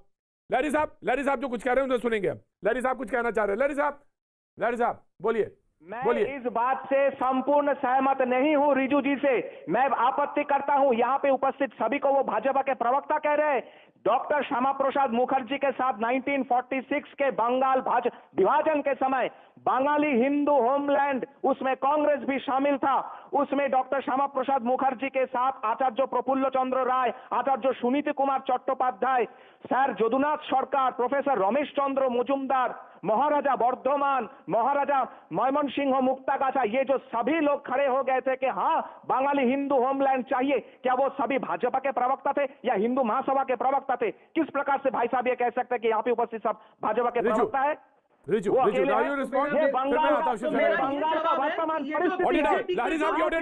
लहरी साहब जो कुछ कह रहे हैं उन्हें सुनेंगे हम। लहरी साहब कुछ कहना चाह रहे हैं। लहरी साहब बोलिए। मैं इस बात से संपूर्ण सहमत नहीं हूं रिजू जी से। मैं आपत्ति करता हूं, यहां पे उपस्थित सभी को वो भाजपा के प्रवक्ता कह रहे हैं। डॉक्टर श्यामा प्रसाद मुखर्जी के साथ 1946 के बंगाल विभाजन के समय बंगाली हिंदू होमलैंड, उसमें कांग्रेस भी शामिल था। उसमें डॉक्टर श्यामा प्रसाद मुखर्जी के साथ आचार्य प्रफुल्ल चंद्र राय, आचार्य सुनीति कुमार चट्टोपाध्याय, स्যার যদুনাথ সরকার, প্রফেসর রমেশ চন্দ্র মজুমদার, महाराजा वर्धमान, महाराजा मयमनसिंह मुक्तागाछा, ये जो सभी लोग खड़े हो गए थे कि हाँ बंगाली हिंदू होमलैंड चाहिए, क्या वो सभी भाजपा के प्रवक्ता थे या हिंदू महासभा के प्रवक्ता थे? किस प्रकार से भाई साहब ये कह सकते हैं कि यहाँ पे उपस्थित सब भाजपा के प्रवक्ता है? रिजू बंगाल रिजू का वर्तमान परिस्थिति। लहरी साहब की audio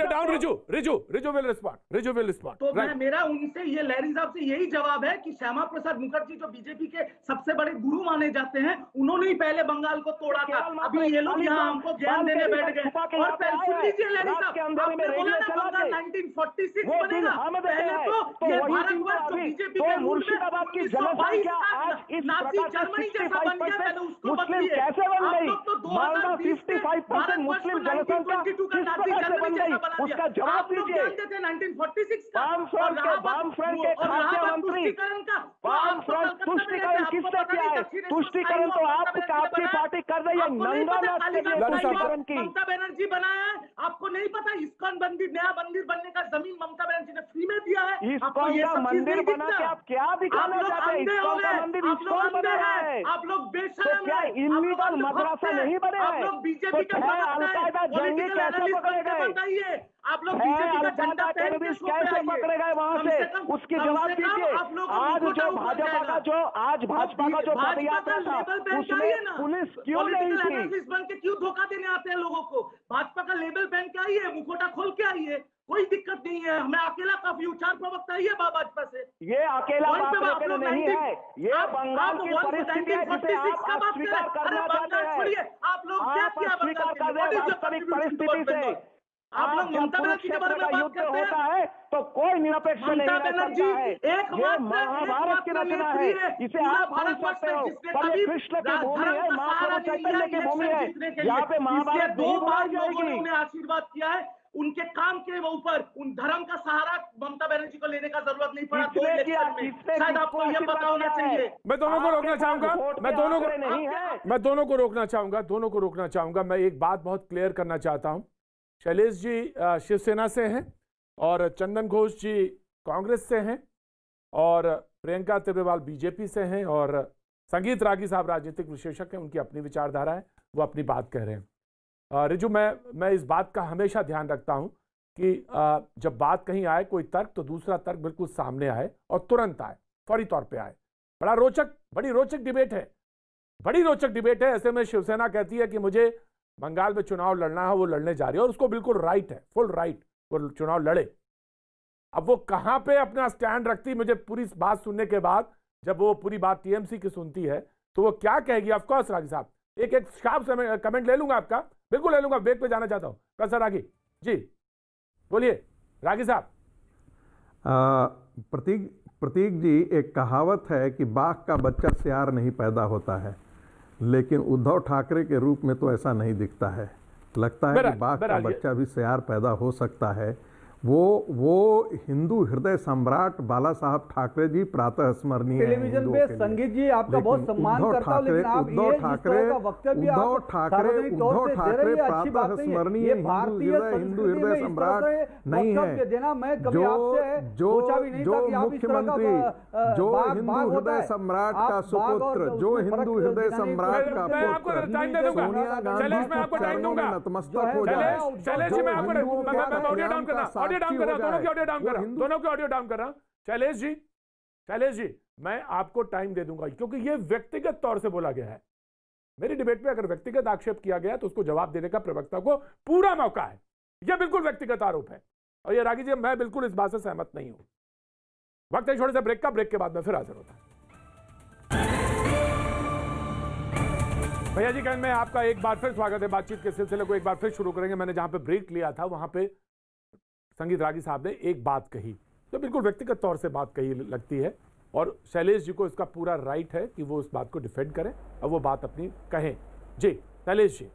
down. Riju will respond. तो मेरा उनसे ये लहरी साहब से यही जवाब है कि श्यामा प्रसाद मुखर्जी जो बीजेपी के सबसे बड़े गुरु माने जाते हैं, उन्होंने ही पहले बंगाल को तोड़ा था। अभी ये लोग यहाँ हमको ज्ञान देने बैठ गए। और सुन लीजिए लहरी साहब, आपने बोला ना बंगाल 1946 बनेगा, पहले तो ये भारतवर्ष तो बीजेपी के मुर्शिदाबाद की जनसंख्या आज इस नाजी जर्मनी जैसा बन गया। मुस्लिम कैसे बन गई? 55% मुस्लिम जनसंख्या किस प्रकार से बन गई? उसका जवाब दीजिए। 1946 वाम फ्रंट के खाद्य मंत्री, वाम फ्रंट तुष्टिकरण किसने किया है? तुष्टिकरण तो आपकी पार्टी कर रही है। नंगानाथ के लिए तुष्टिकरण की ममता बनर्जी बनाया है। आपको नहीं पता इस्कॉन नया मंदिर बनने का जमीन ममता बनर्जी ने फ्री में दिया है। इस्कॉन का मंदिर बना के आप क्या दिखाना चाहते हैं? इस्कॉन का मंदिर इस्कॉन बना है। आप लोग तो क्या इल्लीगल मदरसा नहीं बने हैं? बीजेपी तो अलकायदा जंगी कैसे पकड़े गए? आप लोग अलकायदा टेररिस्ट कैसे पकड़े गए वहां से? उसकी जवाब दीजिए। आज भाजपा का जो पद यात्रा था उसमें पुलिस क्यों नहीं थी? बन के क्यों धोखा देने आते हैं लोगों को? भाजपा का लेबल पहन के आइए, मुखोटा खोल के आइए, कोई दिक्कत नहीं है। हमें अकेला काफी उच्चार प्रवक्ता ही है भाजपा से। ये अकेला बात नहीं है, ये बंगाल की परिस्थिति है जिसे आप अस्वीकार करना चाहते हैं। आप लोग क्या अस्वीकार कर रहे हैं वास्तविक परिस्थिति से। आप लोग ममता बनर्जी के बारे में बात करते हैं, होता है तो कोई निरपेक्ष नहीं रह सकता है। ये महाभारत की रचना है, इसे आप मान सकते हो, पर ये कृष्ण की भूमि है, महाप्रभु चैतन्य की भूमि है। यहाँ पे महाभारत नहीं बुलाई जाएगी। आशीर्वाद किया है, उनके काम के ऊपर उन धर्म का सहारा ममता बनर्जी को लेने का जरूरत नहीं पड़ा। शायद आपको ये पता होना चाहिए। मैं दोनों को रोकना चाहूंगा, दोनों को रोकना चाहूंगा। मैं एक बात बहुत क्लियर करना चाहता हूं। शैलेश जी शिवसेना से हैं और चंदन घोष जी कांग्रेस से हैं और प्रियंका तिब्रेवाल बीजेपी से हैं और संगीत रागी साहब राजनीतिक विशेषज्ञ हैं, उनकी अपनी विचारधारा है, वो अपनी बात कह रहे हैं। रिजू, मैं इस बात का हमेशा ध्यान रखता हूं कि जब बात कहीं आए कोई तर्क, तो दूसरा तर्क बिल्कुल सामने आए और तुरंत आए, फौरी तौर पे आए। बड़ी रोचक डिबेट है। ऐसे में शिवसेना कहती है कि मुझे बंगाल में चुनाव लड़ना है, वो लड़ने जा रही है और उसको बिल्कुल राइट है, फुल राइट, वो चुनाव लड़े। अब वो कहां पे अपना स्टैंड रखती, मुझे पूरी बात सुनने के बाद, जब वो पूरी बात टीएमसी की सुनती है तो वो क्या कहेगी। ऑफ कोर्स रागी साहब, एक शार्प कमेंट ले लूंगा आपका, बिल्कुल ले लूंगा, ब्रेक पे जाना चाहता हूं। प्रोफेसर रागी जी बोलिए। रागी साहब। प्रतीक जी, एक कहावत है कि बाघ का बच्चा सियार नहीं पैदा होता है, लेकिन उद्धव ठाकरे के रूप में तो ऐसा नहीं दिखता है। लगता है कि बाघ का बच्चा भी सियार पैदा हो सकता है। वो हिंदू हृदय सम्राट बाला साहब ठाकरे जी प्रातः स्मरणीय है टेलीविजन पे। संगीत जी आपका बहुत सम्मान करता हूं, लेकिन आप उद्धव ठाकरे प्रातः स्मरणीय हिंदू हृदय सम्राट नहीं है। जो मुख्यमंत्री, जो हिंदू हृदय सम्राट का सुपुत्र, जो हिंदू हृदय सम्राट का पुत्र सोनिया गांधी के चरणों में नतमस्तक हो जाए। दोनों के ऑडियो डाउन कर रहा हूं। शैलेश जी मैं आपको टाइम दे दूंगा, क्योंकि ये व्यक्तिगत तौर से बोला गया है। मेरी डिबेट में अगर व्यक्तिगत आक्षेप किया गया तो उसको जवाब देने का प्रवक्ता को पूरा मौका है। यह बिल्कुल व्यक्तिगत आरोप है, और ये रागी जी मैं बिल्कुल इस बात से सहमत नहीं हूं। वक्त है छोटे से ब्रेक का, ब्रेक के बाद में फिर हाजिर होता है। भैया जी कहने में आपका एक बार फिर स्वागत है। बातचीत के सिलसिले को एक बार फिर शुरू करेंगे। मैंने जहां पे ब्रेक लिया था वहां पे संगीत रागी साहब ने एक बात कही तो बिल्कुल व्यक्तिगत तौर से बात कही लगती है, और शैलेश जी को इसका पूरा राइट है कि वो उस बात को डिफेंड करें और वो बात अपनी कहें। जी शैलेश जी।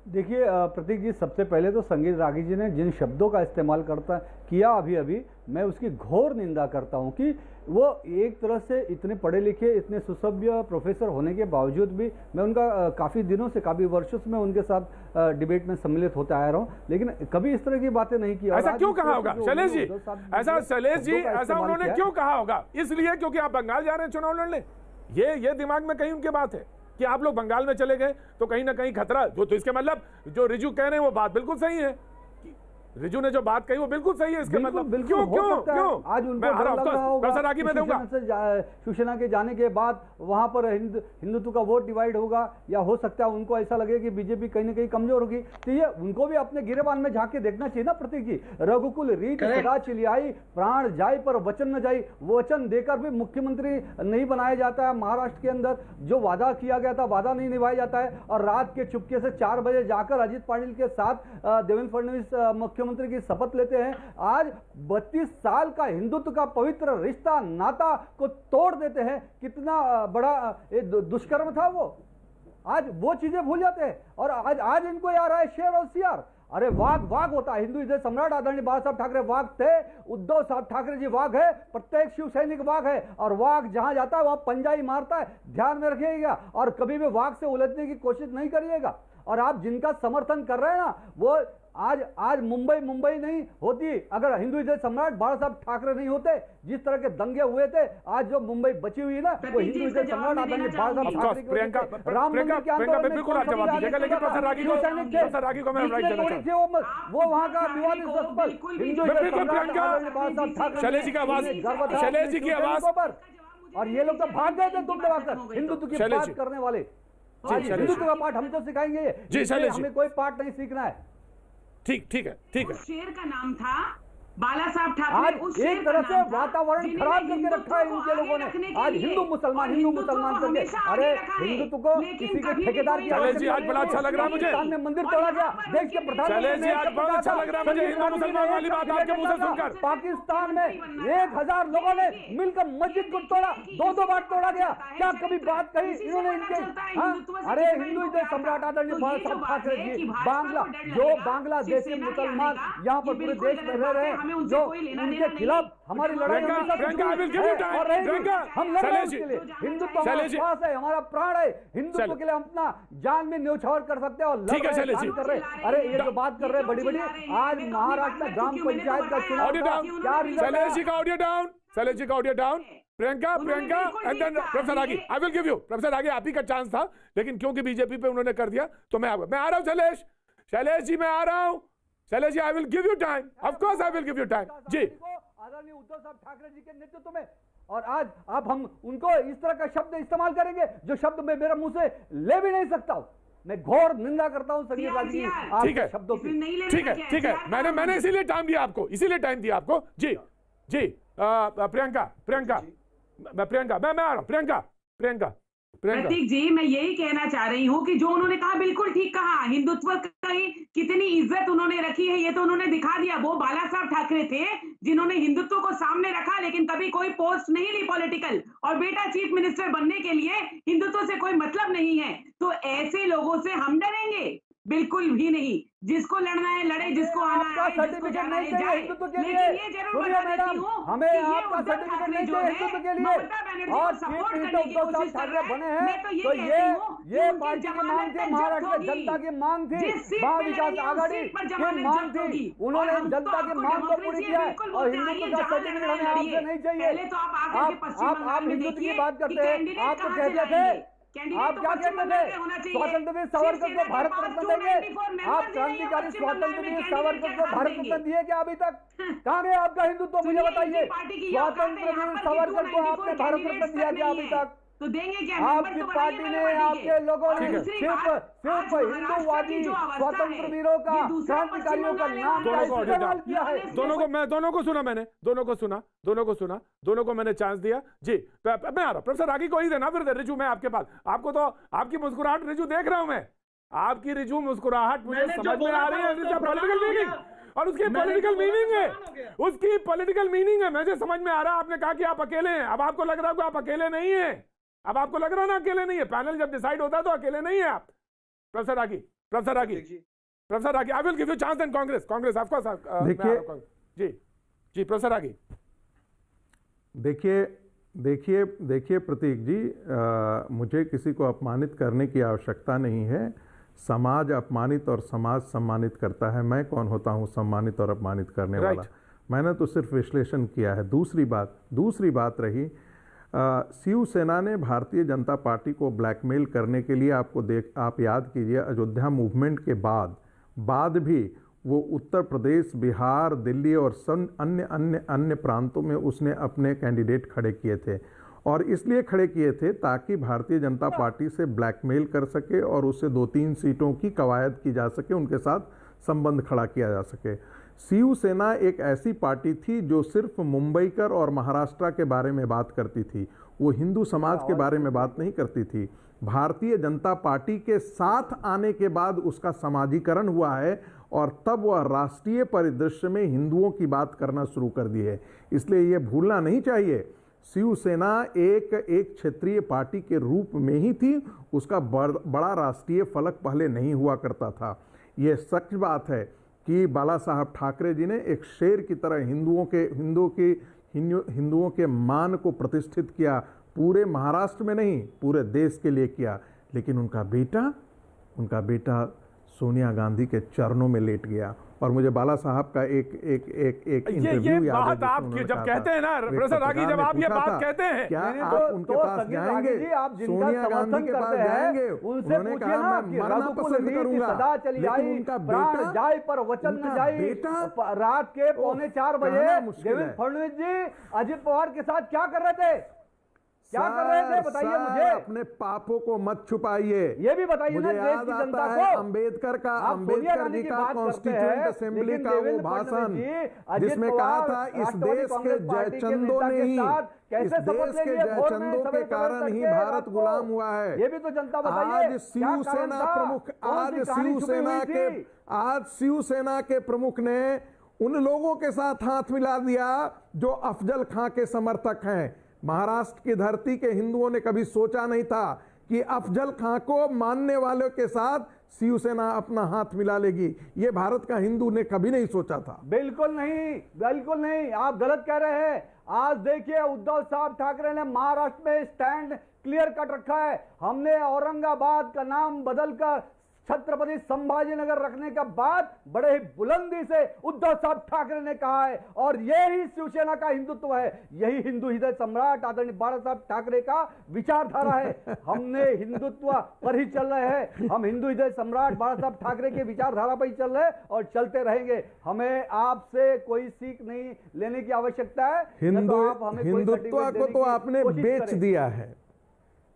देखिए प्रतीक जी, सबसे पहले तो संगीत रागी जी ने जिन शब्दों का इस्तेमाल किया अभी मैं उसकी घोर निंदा करता हूं कि वो एक तरह से इतने पढ़े लिखे, इतने सुसभ्य प्रोफेसर होने के बावजूद भी मैं उनका काफ़ी दिनों से, काफ़ी वर्षों से मैं उनके साथ डिबेट में सम्मिलित होता आ रहा हूं, लेकिन कभी इस तरह की बातें नहीं की। ऐसा क्यों कहा होगा शैलेश जी? ऐसा उन्होंने क्यों कहा होगा? इसलिए क्योंकि आप बंगाल जा रहे हैं चुनाव लड़ने। ये दिमाग में कहीं उनके बात है कि आप लोग बंगाल में चले गए तो कहीं ना कहीं खतरा। तो इसके मतलब जो रिजू कह रहे हैं वो बात बिल्कुल सही है। रिजू ने जो बात कही वो बिल्कुल सही है। इसके मतलब क्यों आज उनको डर लग रहा होगा शिवसेना के जाने के बाद वहां पर हिंदुत्व का वोट डिवाइड होगा, या हो सकता है उनको ऐसा लगे कि बीजेपी कहीं ना कहीं कमजोर होगी। तो ये उनको भी अपने गिरेबान में झांक के देखना चाहिए ना प्रतीक जी। रघुकुल रीत सदा चिलियाई, प्राण जाय पर वचन न जाई। वचन देकर भी मुख्यमंत्री नहीं बनाया जाता है। महाराष्ट्र के अंदर जो वादा किया गया था वादा नहीं निभाया जाता है, और रात के चुपके से 4 बजे जाकर अजित पाटिल के साथ देवेंद्र फडणवीस मुख्यमंत्री की शपथ लेते हैं। आज 32 साल का हिंदुत्व का पवित्र रिश्ता नाता को तोड़ देते हैं। कितना बड़ा दुष्कर्म था वो। आज वो चीजें भूल जाते हैं, और आज इनको आ रहा है शेर और सियार। अरे वाघ होता है। हिंदू हृदय सम्राट आदरणीय बाला साहब ठाकरे वाघ थे, उद्धव साहब ठाकरे जी वाघ है, प्रत्येक शिव सैनिक वाघ है, और वाघ जहां जाता है वहां पंजा ही मारता है। ध्यान में रखिएगा, और कभी भी वाघ से उलझने की कोशिश नहीं करिएगा। और आप जिनका समर्थन कर रहे हैं ना, वो आज मुंबई नहीं होती अगर हिंदू हृदय सम्राट बाला साहब ठाकरे नहीं होते। जिस तरह के दंगे हुए थे, आज जो मुंबई बची हुई है ना, वो हिंदू हृदय सम्राट आदरणीय बाला साहब ठाकरे की। राम मंदिर के अंदर बिल्कुल आप जवाब दीजिएगा, लेकिन प्रोफेसर रागी को मैं राइट देना चाहता हूं। वो वहां का विवादित स्थल हिंदू हृदय सम्राट बाला साहब ठाकरे। शैलेश जी की आवाज और ये लोग तो भाग गए थे तुम दबाकर हिंदुत्व की बात करने वाले। हिंदुत्व का पाठ हमको सिखाएंगे, हमें कोई पाठ नहीं सीखना है। ठीक है। शेर का नाम था बाला साहब ठाकरे। उस एक तरह से वातावरण खराब करके रखा है इनके लोगों ने। आज हिंदू मुसलमान करके, अरे हिंदुत्व को किसी के ठेकेदार की आज बड़ा अच्छा लग रहा है मुझे। सामने मंदिर तोड़ा गया, देश के प्रधानमंत्री आज बड़ा अच्छा लग रहा है मुझे हिंदू मुसलमान वाली बात आपके मुंह से सुनकर। पाकिस्तान में 1000 लोगों ने मिलकर मस्जिद को तोड़ा, 2 बार तोड़ा गया। क्या कभी बात कही इन्होंने इनके? अरे हिंदू हृदय सम्राट आदरणीय बाला साहब ठाकरे जी, बांग्लादेश के मुसलमान यहाँ पर पूरे देश में रह रहे हैं, जो उनके खिलाफ हमारी लड़ाई हम लड़ रहे हैं उसके लिए। हिंदुत्व हमारा श्वास है, हमारा प्राण है। हिंदुत्व के लिए हम अपना जान में न्यौछावर कर सकते हैं और कर रहे। अरे ये जो बात कर रहे हैं बड़ी आज महाराष्ट्र में ग्राम पंचायत का चुनाव, शैलेश जी का audio down. Priyanka and then professor Ragi. I will give you professor Ragi, आप ही का चांस था, लेकिन क्योंकि बीजेपी पे उन्होंने कर दिया तो मैं आ रहा हूं। शैलेश जी मैं आ रहा हूं। Shailesh ji I will give you time, of course I will give you time ji. आदरणीय उद्धव साहब ठाकरे जी के नेतृत्व में, और आज आप हम उनको इस तरह का शब्द इस्तेमाल करेंगे जो शब्द मैं मेरे मुंह से ले भी नहीं सकता हूं। मैं घोर निंदा करता हूं संगीत रागी की आपके शब्दों की। ठीक है। मैंने इसीलिए टाइम दिया आपको, जी प्रियंका मैं आ रहा हूं। प्रियंका प्रतीक जी, मैं यही कहना चाह रही हूँ कि जो उन्होंने कहा बिल्कुल ठीक कहा। हिंदुत्व की कितनी इज्जत उन्होंने रखी है ये तो उन्होंने दिखा दिया। वो बाला साहब ठाकरे थे जिन्होंने हिंदुत्व को सामने रखा, लेकिन कभी कोई पोस्ट नहीं ली पॉलिटिकल, और बेटा चीफ मिनिस्टर बनने के लिए हिंदुत्व से कोई मतलब नहीं है। तो ऐसे लोगों से हम डरेंगे? बिल्कुल भी नहीं। जिसको लड़ना है लड़े, जिसको आना है जिसको जाना है जाए। लेकिन ये जरूर बता देती हूँ हमें आपका सर्टिफिकेट नहीं चाहिए हिंदुत्व के लिए, और सपोर्ट करने की कोशिश कर रहे बने हैं। हैं मैं तो तो ये पार्टी की मांग थी, महाराष्ट्र की जनता की मांग थी, महाविकास आघाड़ी की मांग थी। उन्होंने जनता की मांग को पूरी किया है, और हिंदुत्व का सर्टिफिकेट हमें आपसे नहीं चाहिए। आप हिंदुत्व की बात करते हैं, आप तो कहते थे, आप क्या कहते थे, स्वतंत्रवीर सावरकर को भारत रत्न देंगे। आप क्रांतिकारी स्वतंत्रवीर सावरकर को भारत रत्न दिए क्या अभी तक? कहाँ गए आपका हिंदुत्व, मुझे बताइए। स्वतंत्रवीर सावरकर को आपने भारत रत्न दिया क्या अभी तक? तो देंगे क्या? आपकी पार्टी ने, आपके लोगों ने सिर्फ हिंदूवादी स्वतंत्र वीरों का, क्रांतिकारियों का नाम का इस्तेमाल किया है। दोनों को सुना मैंने, दोनों को मैंने चांस दिया। जी मैं आ रहा हूं, प्रोफेसर रागी को ही देना फिर रिजू मैं आपके पास। आपको तो आपकी मुस्कुराहट रिजू देख रहा हूं मैं, आपकी रिजू मुस्कुराहट मुझे समझ में आ रही है। पॉलिटिकल मीनिंग, और उसकी पॉलिटिकल मीनिंग है, उसकी पॉलिटिकल मीनिंग है, मुझे समझ में आ रहा है। आपने कहा कि आप अकेले हैं, अब आपको लग रहा है कि आप अकेले नहीं है, अब आपको लग रहा है ना अकेले नहीं है। पैनल जब डिसाइड होता है तो अकेले नहीं है आप। Professor Ragi, I will give you chance and Congress of course. देखिए जी प्रोफेसर रागी, देखिए प्रतीक जी, मुझे किसी को अपमानित करने की आवश्यकता नहीं है। समाज अपमानित और समाज सम्मानित करता है। मैं कौन होता हूं सम्मानित और अपमानित करने वाला? मैंने तो सिर्फ विश्लेषण किया है। दूसरी बात रही, शिवसेना ने भारतीय जनता पार्टी को ब्लैकमेल करने के लिए, आप याद कीजिए, अयोध्या मूवमेंट के बाद भी वो उत्तर प्रदेश, बिहार, दिल्ली और अन्य प्रांतों में उसने अपने कैंडिडेट खड़े किए थे, और इसलिए खड़े किए थे ताकि भारतीय जनता पार्टी से ब्लैकमेल कर सके और उससे 2-3 सीटों की कवायद की जा सके, उनके साथ संबंध खड़ा किया जा सके। शिवसेना एक ऐसी पार्टी थी जो सिर्फ मुंबईकर और महाराष्ट्र के बारे में बात करती थी, वो हिंदू समाज के बारे में बात नहीं करती थी। भारतीय जनता पार्टी के साथ आने के बाद उसका समाजीकरण हुआ है, और तब वह राष्ट्रीय परिदृश्य में हिंदुओं की बात करना शुरू कर दी है। इसलिए ये भूलना नहीं चाहिए, शिवसेना एक क्षेत्रीय पार्टी के रूप में ही थी, उसका बड़ा राष्ट्रीय फलक पहले नहीं हुआ करता था। ये सच बात है कि बाला साहब ठाकरे जी ने एक शेर की तरह हिंदुओं के मान को प्रतिष्ठित किया, पूरे महाराष्ट्र में नहीं पूरे देश के लिए किया। लेकिन उनका बेटा सोनिया गांधी के चरणों में लेट गया। और मुझे बाला साहब का एक इंटरव्यू याद है, बात आप जब कहते हैं ना प्रोफेसर रागी, जब आप ये बात कहते हैं, क्या आप उनके पास जाएंगे? सोनिया गांधी के पास जाएंगे? उन्होंने कहा मैं मरना पसंद करूंगा, लेकिन उनका बेटा जाए पर वचन न जाए। रात के 3:45 बजे देवेंद्र फडणवीस जी अजित पवार के साथ क्या कर रहे थे? क्या कर रहे थे बताइए मुझे। अपने पापों को मत छुपाइए, ये भी बताइए ना देश की जनता को। अंबेडकर जी का कॉन्स्टिट्यूएंट असेंबली का वो भाषण जिसमें कहा था इस देश के जयचंदों ने ही, इस देश के जयचंदों के कारण ही भारत गुलाम हुआ है। ये भी तो जनता बताइए। आज शिवसेना के प्रमुख ने उन लोगों के साथ हाथ मिला दिया जो अफजल खां के समर्थक हैं। महाराष्ट्र की धरती के हिंदुओं ने कभी सोचा नहीं था कि अफजल खां को मानने वालों के साथ शिवसेना अपना हाथ मिला लेगी। ये भारत का हिंदू ने कभी नहीं सोचा था। बिल्कुल नहीं, आप गलत कह रहे हैं। आज देखिए उद्धव साहब ठाकरे ने महाराष्ट्र में स्टैंड क्लियर कट रखा है। हमने औरंगाबाद का नाम बदलकर छत्रपति संभाजीनगर रखने के बाद बड़े ही बुलंदी से उद्धव साहब ठाकरे ने कहा है, और यही शिवसेना का हिंदुत्व है, यही हिंदू हृदय सम्राट आदरणीय बाला साहब ठाकरे का विचारधारा है। हमने हिंदुत्व पर ही चल रहे हैं, हम हिंदू हृदय सम्राट बाला साहब ठाकरे के विचारधारा पर ही चल रहे हैं और चलते रहेंगे। हमें आपसे कोई सीख नहीं लेने की आवश्यकता है। हिंदुत्व को तो आपने बेच दिया है,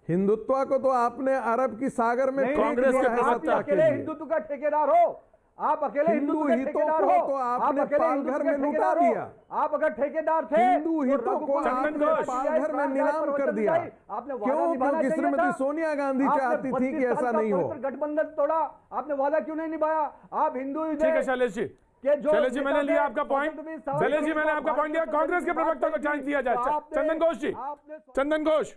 हिंदुत्व को तो आपने अरब की सागर में कांग्रेस के अकेले हिंदुत्व का ठेकेदार हो, आप अकेले हिंदू हितों को तो आपने पालघर में लुटा दिया। आप अगर ठेकेदार थे हिंदू हितों को आपने पालघर में नीलाम कर दिया। आपने क्यों? क्योंकि श्रीमती सोनिया गांधी चाहती थी कि ऐसा नहीं हो। गठबंधन तोड़ा, आपने वादा क्यों नहीं निभाया? आप हिंदू ठीक है शैलेश जी, शैलेश जी मैंने लिया आपका पॉइंट। शैलेश जी मैंने आपका पॉइंट लिया। कांग्रेस के प्रवक्ता को चांस दिया जाए। चंदन घोष जी, चंदन घोष,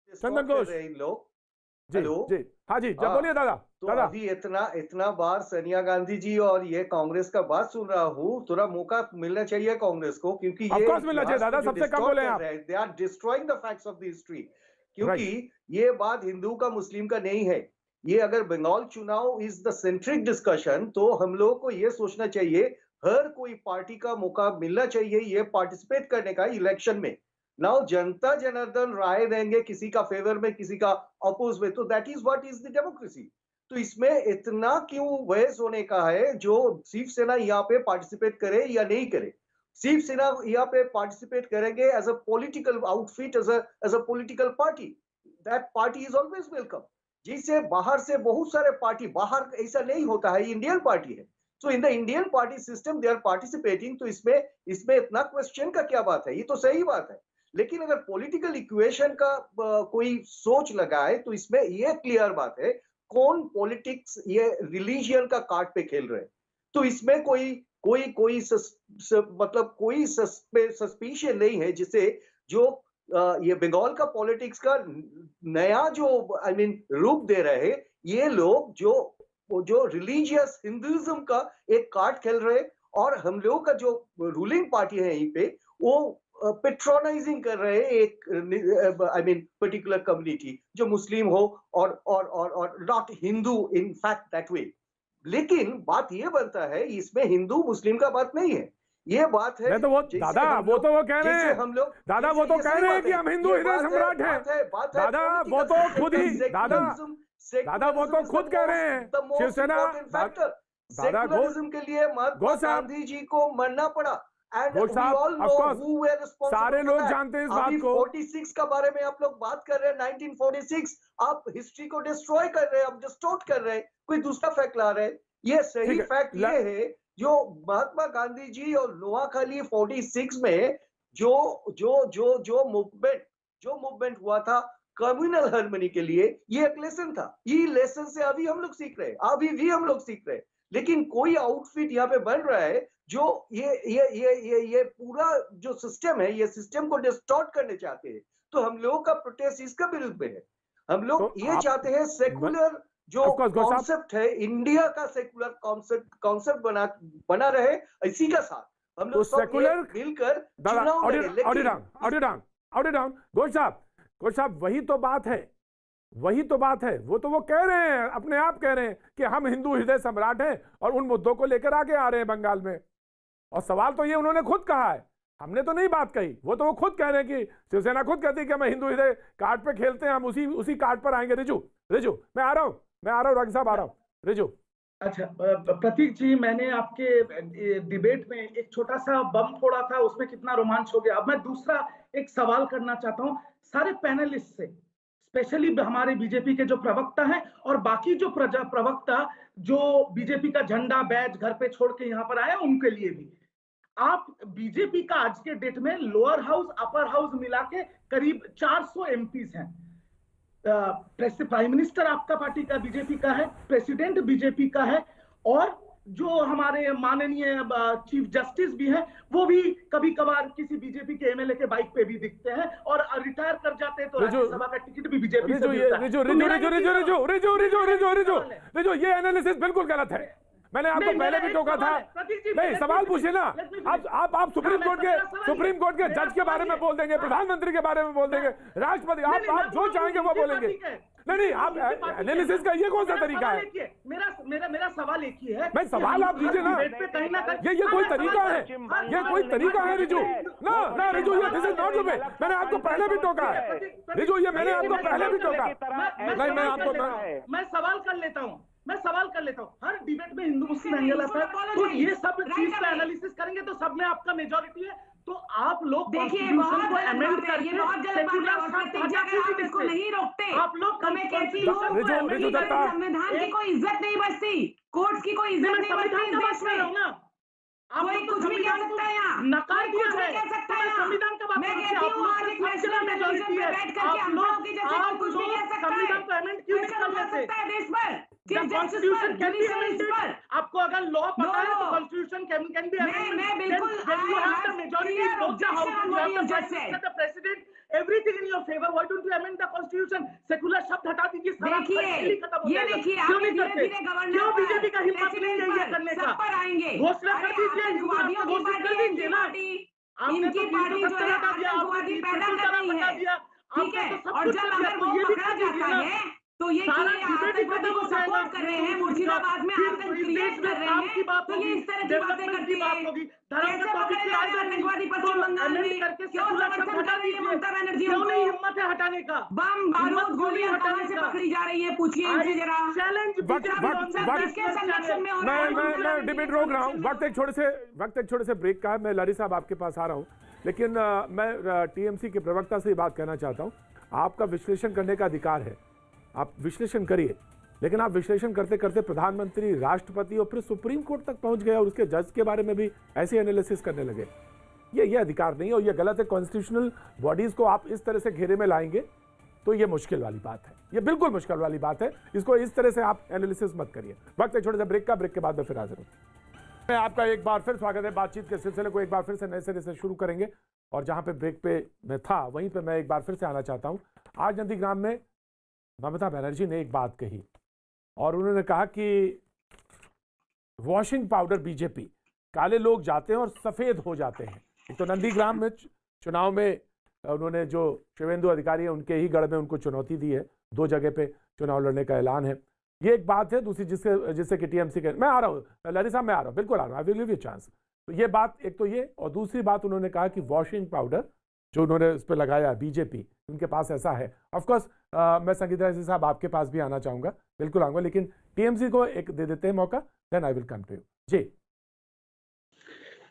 चंदन घोष जी जी, हाँ जी, जब बोलिए दादा। तो अभी इतना बार सोनिया गांधी जी और ये कांग्रेस का बात सुन रहा हूँ, थोड़ा मौका मिलना चाहिए कांग्रेस को, क्योंकि ये मिलना चाहिए दादा, सबसे कम बोले आप। They are destroying the facts of the history, क्योंकि ये बात हिंदू का मुस्लिम का नहीं है। ये अगर बंगाल चुनाव इज द सेंट्रिक डिस्कशन, तो हम लोगों को ये सोचना चाहिए हर कोई पार्टी का मौका मिलना चाहिए ये पार्टिसिपेट करने का इलेक्शन में। नाउ जनता जनार्दन राय देंगे किसी का फेवर में, किसी का अपोज में, तो that is what is the democracy. तो इसमें इतना क्यों बहस होने का है? जो शिवसेना यहाँ पे पार्टिसिपेट करे या नहीं करे, शिवसेना यहाँ पे पार्टिसिपेट करेंगे as a political outfit, as a political party, that party is always welcome. जिससे बाहर से बहुत सारे पार्टी, बाहर ऐसा नहीं होता है, इंडियन पार्टी है, so in the Indian party system they are participating. तो इसमें इतना क्वेश्चन का क्या बात है? ये तो सही बात है। लेकिन अगर पॉलिटिकल इक्वेशन का कोई सोच लगाए तो इसमें ये क्लियर बात है कौन पॉलिटिक्स ये रिलीजियन का कार्ड पे खेल रहे हैं। तो इसमें कोई सस्पिशन नहीं है, जिसे जो ये बंगाल का पॉलिटिक्स का नया जो रूप दे रहे हैं ये लोग, जो रिलीजियस हिंदुइज्म का एक कार्ड खेल रहे हैं, और हम लोगों का जो रूलिंग पार्टी है यहीं पे वो पेट्रोनाइजिंग कर रहे हैं एक पर्टिकुलर कम्युनिटी, जो मुस्लिम हो और not Hindu in fact that way. लेकिन बात ये बनता है इसमें हिंदू मुस्लिम का बात नहीं है, ये बात है तो वो दादा वो तो वो कह रहे हैं, हम लोग दादा वो तो कह रहे हैं कि हम हिंदू हृदय सम्राट हैं। दादा वो तो खुद ही दादा वो तो खुद कह रहे हैं शिवसेना सेकुलरिज्म के लिए महात्मा गांधी जी को मरना पड़ा। सारे लोग जानते हैं इस बात को। 46 का बारे में आप लोग बात कर रहे हैं, 1946 आप हिस्ट्री को डिस्ट्रॉय कर रहे हैं, आप डिस्टोर्ट कर रहे हैं, कोई दूसरा फैक्ट ला रहे हैं। ये सही फैक्ट ये है जो महात्मा गांधी जी और नोआखाली 46 में जो मूवमेंट हुआ था कम्युनल हार्मनी के लिए, ये एक लेसन था। ये लेसन से अभी हम लोग सीख रहे हैं, अभी भी हम लोग सीख रहे हैं। लेकिन कोई आउटफिट यहाँ पे बन रहा है जो ये पूरा जो सिस्टम है, ये सिस्टम को डिस्टॉर्ट करने चाहते हैं। तो हम लोगों का प्रोटेस्ट इसका विरुद्ध में है। हम लोग तो ये चाहते हैं सेकुलर जो कॉन्सेप्ट है, इंडिया का सेकुलर कॉन्सेप्ट बना रहे, इसी का साथ हम लोग सेकुलर मिलकर घोष साहब वही तो बात है, वही तो बात है। वो तो वो कह रहे हैं, अपने आप कह रहे हैं कि हम हिंदू हृदय सम्राट हैं और उन मुद्दों को लेकर आगे आ रहे हैं बंगाल में। और सवाल तो ये उन्होंने खुद कहा है, हमने तो नहीं बात कही। वो तो वो खुद कह रहे हैं कि शिवसेना खुद कहती है कि हम हिंदू हृदय कार्ड पे खेलते हैं, हम उसी कार्ड पर आएंगे। रिजू मैं आ रहा हूँ रागी साहब आ रहा हूँ। रिजू अच्छा प्रतीक जी, मैंने आपके डिबेट में एक छोटा सा बम फोड़ा था, उसमें कितना रोमांच हो गया। अब मैं दूसरा एक सवाल करना चाहता हूँ सारे पैनलिस्ट से, स्पेशली हमारे बीजेपी के जो प्रवक्ता हैं और बाकी जो प्रवक्ता जो बीजेपी का झंडा बैज घर पे छोड़ के यहाँ पर आए, उनके लिए भी। आप बीजेपी का आज के डेट में लोअर हाउस अपर हाउस मिला के करीब 400 एमपीज हैं। प्राइम मिनिस्टर आपका पार्टी का बीजेपी का है, प्रेसिडेंट बीजेपी का है, और जो हमारे माननीय चीफ जस्टिस भी हैं वो भी कभी कभार किसी बीजेपी के एमएलए के बाइक पे भी दिखते हैं, और रिटायर कर जाते हैं तो राज्यसभा का टिकट भी बीजेपी से मिलता है। ये एनालिसिस बिल्कुल गलत है। मैंने आपको पहले भी टोका था। नहीं, सवाल पूछे ना। आप सुप्रीम कोर्ट के जज के बारे में बोल देंगे, प्रधानमंत्री के बारे में बोल देंगे, राष्ट्रपति, आप जो चाहेंगे वो बोलेंगे। नहीं, आप एनालिसिस का ये कौन सा तरीका है? मेरा सवाल एक ही है। मैं सवाल आप दीजिए ना। ये कोई तरीका है? ये कोई तरीका है रिजू? ना रिजू, ये this is not the way. मैंने आपको पहले भी टोका है रिजू, ये मैंने आपको पहले भी टोका। नहीं, मैं सवाल कर लेता हूँ। हर डिबेट में हिंदू मुस्लिम एंगल आता है, तो ये सब चीज का एनालिसिस करेंगे तो सब में आपका मेजॉरिटी है। तो आप लोग देखिए बहुत गलत बात है, ये बहुत गलत बात है। और प्रतीक जी अगर आप इसको नहीं रोकते आप लोग तो मैं कहती हूँ संविधान की कोई इज्जत नहीं बचती, कोर्ट्स की कोई इज्जत नहीं बचती इस देश में। कोई कुछ भी कह सकता है यहाँ, कोई कुछ भी कह सकता है यहाँ। मैं कहती हूँ आज एक नेशनल टेलीविजन पे बैठ करके अंधों की जैसे कोई कुछ भी कह सकता है, क्वेश्चन उठा सकता है देश पर, चीफ जस्टिस पर, जुडिशरीज पर। आपको अगर लॉ पता है तो कॉन्स्टिट्यूशन कैन बी अमेंडेड। मैं बिल्कुल president everything in your favour, why don't you amend the constitution? Secular शब्द हटा दीजिए, देखिए ये देखिए आप धीरे-धीरे गवर्नर क्यों बीजेपी का हिम्मत नहीं है ये करने का? सब पर आएंगे, घोषणा कर दीजिए, आतंकवादियों की पार्टी है इनकी पार्टी, इनकी पार्टी जो है आतंकवादी पैदा कर रही है, ठीक है। और जब अगर वो पकड़ा जाता है तो ये आतंकवादी को सपोर्ट कर रहे हैं, मुर्शिदाबाद में आतंक क्रिएट कर रहे हैं, तो ये इस तरह की बातें करती है। कैसे पकड़े जा रहे आतंकवादी पश्चिम बंगाल में? क्यों समर्थन कर रही है ममता बनर्जी उनको? हिम्मत है हटाने का? बम बारूद गोलियां कहां से पकड़ी जा रही है, पूछिए इनसे जरा। किसके संरक्षण में हो रहा है? मैं डिबेट रोक रहा हूँ, वक्त एक छोटे से ब्रेक का है। मैं लारी साहब आपके पास आ रहा हूँ, लेकिन मैं टीएमसी के प्रवक्ता से ये बात कहना चाहता हूँ, आपका विश्लेषण करने का अधिकार है, आप विश्लेषण करिए, लेकिन आप विश्लेषण करते करते प्रधानमंत्री, राष्ट्रपति और फिर सुप्रीम कोर्ट तक पहुंच गए और उसके जज के बारे में भी ऐसे एनालिसिस करने लगे। ये अधिकार नहीं है और ये गलत है। कॉन्स्टिट्यूशनल बॉडीज को आप इस तरह से घेरे में लाएंगे तो ये मुश्किल वाली बात है, ये बिल्कुल मुश्किल वाली बात है। इसको इस तरह से आप एनालिसिस मत करिए। वक्त एक छोटे से ब्रेक का, ब्रेक के बाद में फिर हाजिर हूं। मैं आपका एक बार फिर स्वागत है। बातचीत के सिलसिले को एक बार फिर से नए सिरे से शुरू करेंगे और जहां पे ब्रेक पे मैं था वहीं पे मैं एक बार फिर से आना चाहता हूं। आज नंदीग्राम में ममता बनर्जी ने एक बात कही और उन्होंने कहा कि वॉशिंग पाउडर बीजेपी, काले लोग जाते हैं और सफेद हो जाते हैं। एक तो नंदीग्राम में चुनाव में उन्होंने जो शिवेंदु अधिकारी है उनके ही गढ़ में उनको चुनौती दी है, 2 जगह पे चुनाव लड़ने का ऐलान है, ये एक बात है। दूसरी जिससे कि टीएमसी के, मैं आ रहा हूँ लारी साहब, मैं आ रहा हूँ, बिल्कुल आ रहा हूँ, आई विल गिव यू चांस। तो ये बात एक तो ये, और दूसरी बात उन्होंने कहा कि वॉशिंग पाउडर जो उन्होंने उस पर लगाया बीजेपी, उनके पास ऐसा है। ऑफकोर्स मैं संगीता जी साहब आपके पास भी आना चाहूंगा, बिल्कुल आऊंगा, लेकिन टीएमसी को एक दे देते हैं मौका, then I will come to you. जी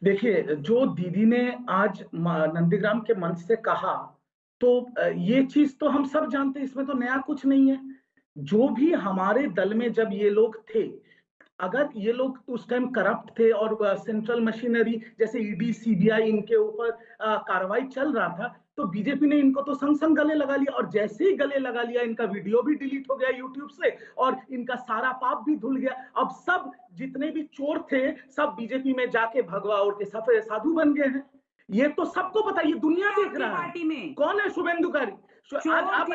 देखिए, जो दीदी ने आज नंदीग्राम के मंच से कहा, तो ये चीज तो हम सब जानते हैं, इसमें तो नया कुछ नहीं है। जो भी हमारे दल में जब ये लोग थे, अगर ये लोग उस टाइम करप्ट थे और सेंट्रल मशीनरी जैसे ईडी, सीबीआई इनके ऊपर कार्रवाई चल रहा था, तो बीजेपी ने इनको तो संग संग गले लगा लिया, और जैसे ही गले लगा लिया इनका वीडियो भी डिलीट हो गया यूट्यूब से और इनका सारा पाप भी धुल गया। अब सब जितने भी चोर थे सब बीजेपी में जाके भगवा ओढ़ के सफेद साधु बन गए हैं। ये तो सबको पता, ये दुनिया देख रहा है। कौन है शुभेंदुकारी? आज आप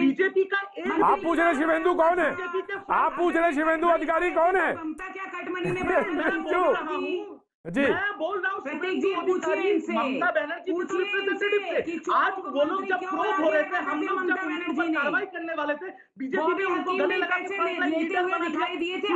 बीजेपी का आप पूछ रहे शिवेंदु कौन है? आप पूछ रहे शिवेंदु अधिकारी कौन है? ममता क्या कटमनी में जी मैं बोल रहा हूँ, प्रतीक जी पूछिए इनसे, ममता बनर्जी के रिप्रेजेंटेटिव थे। आज वो लोग जब प्रूव हो रहे थे, हम लोग जब उनके ऊपर कार्रवाई करने वाले थे, बीजेपी ने उनको गले लगा के दिखाई दिए थे।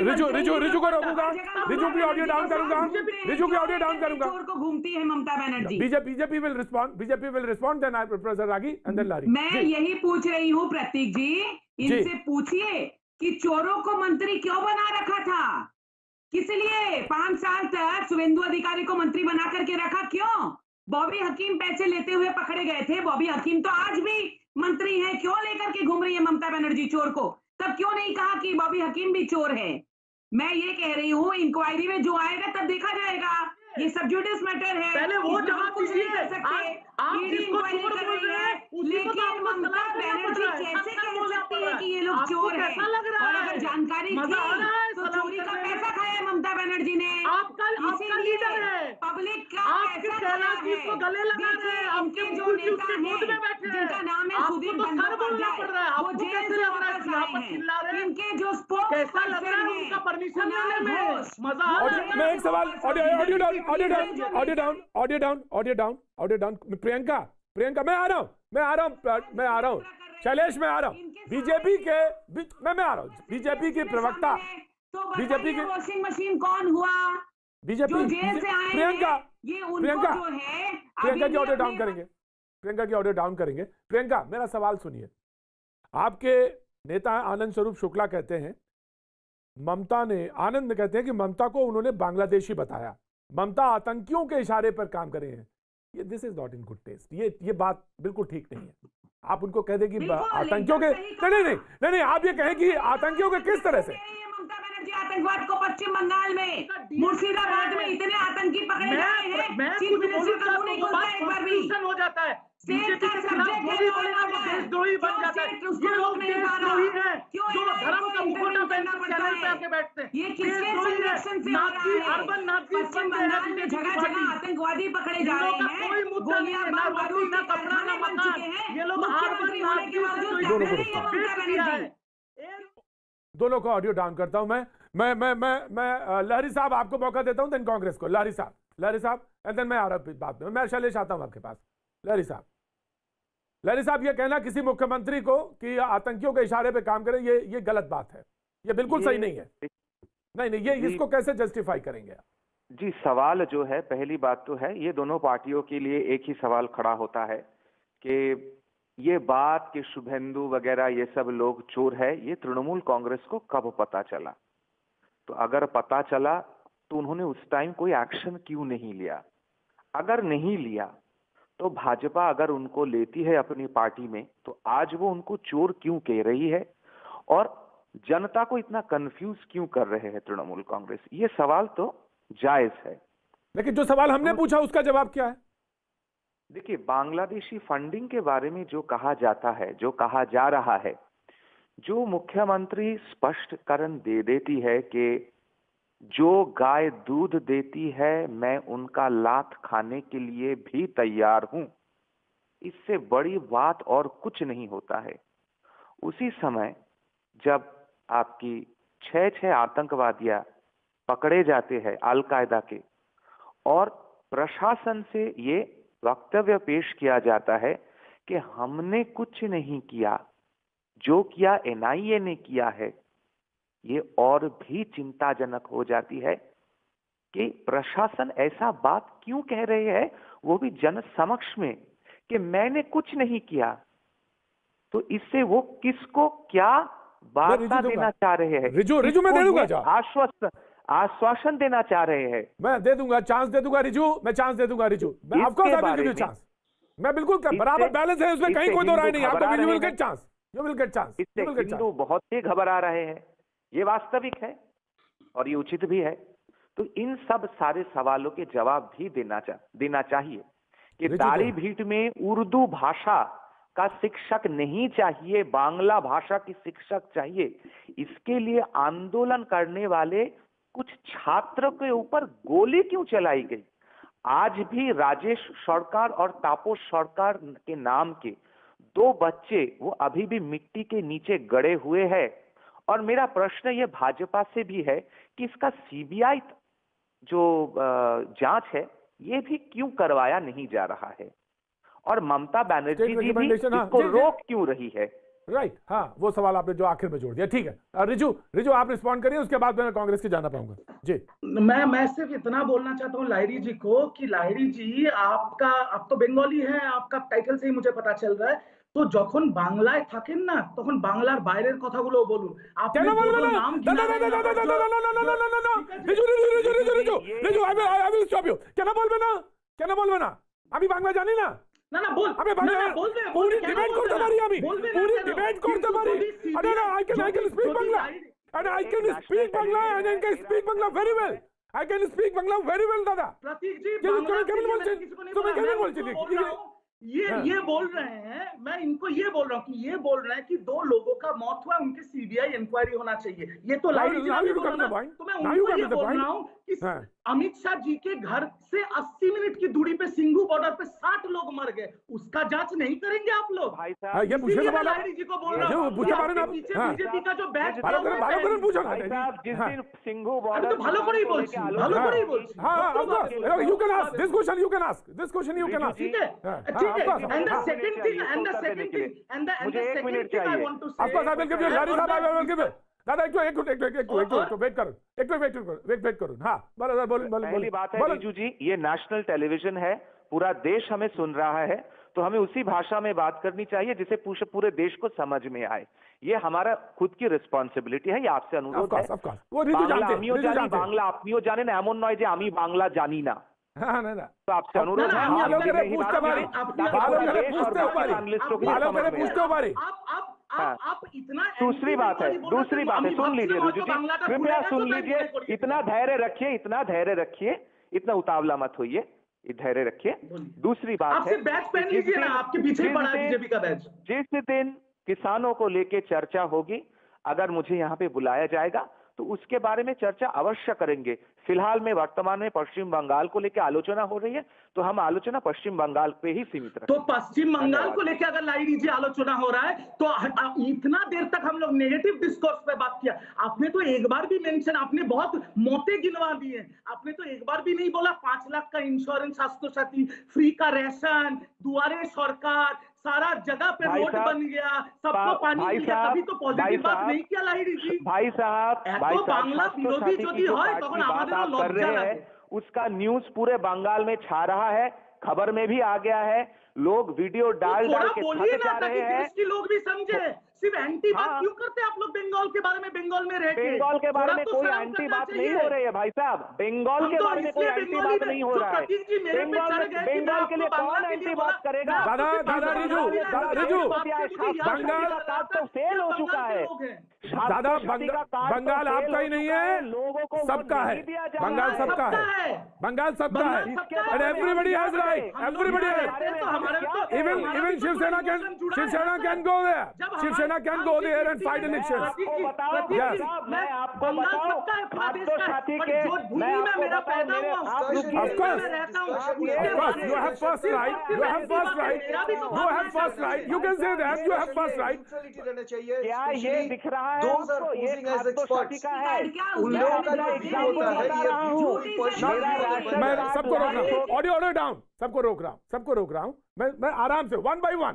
रिजू को रोकूंगा, रिजू की ऑडियो डाउन करूंगा, रिजू की ऑडियो डाउन करूंगा। चोर को घूमती है Mamata Banerjee. BJP will respond then professor Ragi and then Lari. मैं यही पूछ रही हूँ प्रतीक जी, इनसे पूछिए कि चोरों को मंत्री क्यों बना रखा था, किस लिए 5 साल तक शुभेंदु अधिकारी को मंत्री बना करके रखा, क्यों? बॉबी हकीम पैसे लेते हुए पकड़े गए थे, बॉबी हकीम तो आज भी मंत्री है, क्यों लेकर के घूम रही है ममता बनर्जी चोर को? तब क्यों नहीं कहा कि बॉबी हकीम भी चोर है? मैं ये कह रही हूँ, इंक्वायरी में जो आएगा तब देखा जाएगा, ये सब जुडिस मैटर है, पहले वो जवाब कुछ नहीं कर सकते। इंक्वायरी कर रही है, लेकिन ममता बनर्जी कैसे कह सकती है कि ये लोग चोर है? और अगर जानकारी थी तो चोरी का पैसा खाया है ममता बनर्जी ने। आपका लीडर है, पब्लिक का पैसा खाया है। गले लगा रहे हैं, उनके जो नेता हैं जिनका नाम है सुदीप बंदोपाध्याय, वो जेल से वापस आए हैं। इनके जो स्पोक्स कैसा लग रहा है उनका परमिशन लेने में मजा आ रहा है। मैं एक सवाल, ऑडियो डाउन। प्रियंका मैं आ रहा हूँ शैलेश, मैं आ रहा हूँ। बीजेपी के मैं आ रहा हूँ। बीजेपी की प्रवक्ता, बीजेपी की वॉशिंग मशीन कौन हुआ? बीजेपी जो जेल से आए प्रियंका की ऑडियो डाउन करेंगे, प्रियंका की ऑडियो डाउन करेंगे। प्रियंका मेरा सवाल सुनिए। आपके नेता आनंद स्वरूप शुक्ला कहते हैं, आनंद कहते हैं कि ममता को उन्होंने बांग्लादेशी बताया, ममता आतंकियों के इशारे पर काम कर रही हैं, ये this is not in good taste. ये बात बिल्कुल ठीक नहीं है। आप उनको कह दें कि आतंकियों के नहीं, आप ये कहें कि आतंकियों के किस तरह से। ममता बनर्जी आतंकवाद को पश्चिम बंगाल में, मुर्शिदाबाद में इतने आतंकी पकड़े गए हैं, चीफ मिनिस्टर का मुंह नहीं खुलता एक बार भी। हो जाता है बीजेपी के खिलाफ जो भी बोलेगा वो देशद्रोही बन जाता है। ये लोग देशद्रोही हैं जो धर्म का मुखौटा पहनकर चैनल पे आके बैठते हैं। ये किसके संरक्षण से हो रहा है? पश्चिम बंगाल में जगह जगह आतंकवादी पकड़े जा रहे हैं, कोई मुद्दा नहीं है, ना रोटी ना कपड़ा ना मकान। ये लोग मुख्यमंत्री होने के बावजूद दोनों को ऑडियो डाउन करता हूं मैं लहरी साहब आपको मौका देता हूं, देन कांग्रेस को। लहरी साहब एंड देन मैं आ रहा बात में, मैं शैलेश आता हूं आपके पास। लहरी साहब ये कहना किसी मुख्यमंत्री को कि आतंकियों के इशारे पे काम करें, ये गलत बात है, ये बिल्कुल सही नहीं है। नहीं ये इसको कैसे जस्टिफाई करेंगे आप? जी, सवाल जो है, पहली बात तो है ये दोनों पार्टियों के लिए एक ही सवाल खड़ा होता है कि ये बात कि शुभेंदु वगैरह ये सब लोग चोर है, ये तृणमूल कांग्रेस को कब पता चला? तो अगर पता चला तो उन्होंने उस टाइम कोई एक्शन क्यों नहीं लिया? अगर नहीं लिया तो भाजपा अगर उनको लेती है अपनी पार्टी में तो आज वो उनको चोर क्यों कह रही है और जनता को इतना कंफ्यूज क्यों कर रहे हैं तृणमूल कांग्रेस? ये सवाल तो जायज है, लेकिन जो सवाल हमने पूछा उसका जवाब क्या है? देखिए, बांग्लादेशी फंडिंग के बारे में जो कहा जाता है, जो कहा जा रहा है, जो मुख्यमंत्री स्पष्टीकरण दे देती है कि जो गाय दूध देती है मैं उनका लात खाने के लिए भी तैयार हूं, इससे बड़ी बात और कुछ नहीं होता है। उसी समय जब आपकी 6 आतंकवादियां पकड़े जाते हैं अलकायदा के और प्रशासन से ये वक्तव्य पेश किया जाता है कि हमने कुछ नहीं किया, जो किया एनआईए ने किया है, ये और भी चिंताजनक हो जाती है कि प्रशासन ऐसा बात क्यों कह रहे हैं, वो भी जन समक्ष में, कि मैंने कुछ नहीं किया। तो इससे वो किसको क्या वार्ता देना चाह रहे हैं? रिजू मैं दे दूंगा, आश्वासन देना चाह रहे हैं। मैं दे दूंगा, चांस दे दूंगा रिजू, मैं चांस दे दूंगा रिजू, मैं of course I will give you chance. मैं बिल्कुल बराबर बैलेंस है उसमें, कहीं कोई दो राय नहीं। आपको you will get chance, you will get chance. इससे हिंदू बहुत ही घबरा रहे हैं, ये वास्तविक है और ये उचित भी है। तो इन सब सारे सवालों के जवाब भी देना चाहिए कि दाढ़ी भीट में उर्दू भाषा का शिक्षक नहीं चाहिए, बांग्ला भाषा की शिक्षक चाहिए। इसके लिए आंदोलन करने वाले कुछ छात्रों के ऊपर गोली क्यों चलाई गई? आज भी राजेश सरकार और तापस सरकार के नाम के 2 बच्चे वो अभी भी मिट्टी के नीचे गड़े हुए हैं। और मेरा प्रश्न ये भाजपा से भी है कि इसका सीबीआई जो जांच है ये भी क्यों करवाया नहीं जा रहा है, और ममता बनर्जी जी भी इसको रोक क्यों रही है? राइट, हाँ, वो सवाल आपने जो आखिर में जोड़ दिया। ठीक है, रिजू आप रिस्पॉन्ड करिए, उसके बाद मैं कांग्रेस की जाना पाऊंगा। जी, मैं सिर्फ इतना बोलना चाहता हूँ लाहिड़ी जी को कि लाहिड़ी जी आप तो बंगाली हैं, आपका टाइटल से ही मुझे पता चल रहा है। তো যখন বাংলায় থাকেন না তখন বাংলার বাইরের কথাগুলো বলুন। আপনি নাম কেন বলবে না? আমি বাংলা জানি না। না বল, আমি বাংলা পুরো ডিবেট করতে পারি, আমি পুরো ডিবেট করতে পারি। আরে না, I can speak Bangla and I can speak Bangla and I can speak Bangla very well. I can speak Bangla very well দাদা। प्रतीक जी কেমন বলছেন? তুমি কেমন বলছেন? ये बोल रहे हैं, मैं इनको ये बोल रहा हूँ कि ये बोल रहे हैं कि 2 लोगों का मौत हुआ, उनकी सीबीआई इंक्वायरी होना चाहिए। ये तो लाइव तो मैं उनको ये बोल रहा हूँ कि अमित शाह जी के घर से 80 मिनट की दूरी पे सिंघू बॉर्डर पे 60 लोग मर गए, उसका जांच नहीं करेंगे आप लोग? भाई साहब, ये पूछने का लाइडी जी को बोल रहा हूँ, पीछे बीजेपी का जो बैच भाई साहब, जिस दिन सिंघू बॉर्डर तो ভালো করেই বলছি, ভালো করেই বলছি। हां, you can ask this question, you can ask ठीक है, and the second thing I want to say, of course I will give you, Larry साहब, I will give you दादा एक वेट करो। हाँ, बोलो। पहली बात है रिजू जी, ये नेशनल टेलीविजन है, पूरा देश हमें सुन रहा है, तो हमें उसी भाषा में बात करनी चाहिए जिसे पूरे देश को समझ में आए। ये हमारा खुद की रिस्पॉन्सिबिलिटी है, ये आपसे अनुरोध है। बांग्ला अपनियो जाने ना एमन नय जे आमी बांग्ला जानी ना। तो आपसे अनुरोध है आप इतना दूसरी बात है सुन लीजिए रिजू जी, कृपया सुन लीजिए। इतना धैर्य रखिए, इतना उतावला मत होइए, धैर्य रखिए। दूसरी बात है, बैच पहन लीजिए ना, आपके पीछे पड़ा है बीजेपी का बैच। जिस दिन किसानों को लेके चर्चा होगी, अगर मुझे यहाँ पे बुलाया जाएगा तो उसके बारे में चर्चा अवश्य करेंगे। फिलहाल में वर्तमान में पश्चिम बंगाल को लेकर आलोचना हो रही है, तो हम आलोचना पश्चिम बंगाल पे ही सीमित रखें। तो पश्चिम बंगाल को लेकर अगर लाई लीजिए आलोचना हो रहा है, तो इतना देर तक हम लोग नेगेटिव डिस्कोर्स पे बात किया। आपने तो एक बार भी मेंशन, आपने बहुत मौतें गिनवा दी है, आपने तो एक बार भी नहीं बोला 5 लाख का इंश्योरेंस, स्वास्थ्य साथी, फ्री का राशन, दुआरे सरकार, सारा जगह पे रोड बन गया, सबको पानी मिल गया। कभी तो पॉजिटिव बात नहीं किया लाहिड़ी जी। भाई साहब बांग्ला विरोधी जो भी है, तখন আমাদেরও লজ্জা লাগে। उसका न्यूज पूरे बंगाल में छा रहा है, खबर में भी आ गया है, लोग वीडियो डाल के बोलिए जा ना, रहे हैं। देश के लोग भी समझे। सिर्फ एंटी बात क्यों करते हैं आप लोग बंगाल के बारे में? बंगाल में रह के बंगाल के बारे में कोई एंटी बात नहीं हो रही है भाई साहब। बंगाल के बारे में कोई एंटी बात नहीं हो रहा है। बंगाल के लिए कौन एंटी बात करेगा? दादा रिजू बंगाल का तो फेल हो चुका है दादा। बंगाल आपका ही नहीं है, लोगों को सबका है। बंगाल सबका है, बंगाल सबका है। And everybody has right, everybody has. Even Shiv Sena can go there, Shiv Sena can go there and fight elections. Yes, मैं आपको बताऊं, आपको साथी के मैं आपको बताऊं, मेरे आप लोग of course you have first right, you have first right, you have first right, you can say that, you have first right. क्या ये दिख रहा है Those are आपको? ये posing as खाद्य का है। उन लोगों का जो व्यू होता है, ये व्यू मैं सबको रोक रहा हूँ, ऑडियो डाउन, सबको रोक रहा हूँ। मैं आराम से वन बाय वन।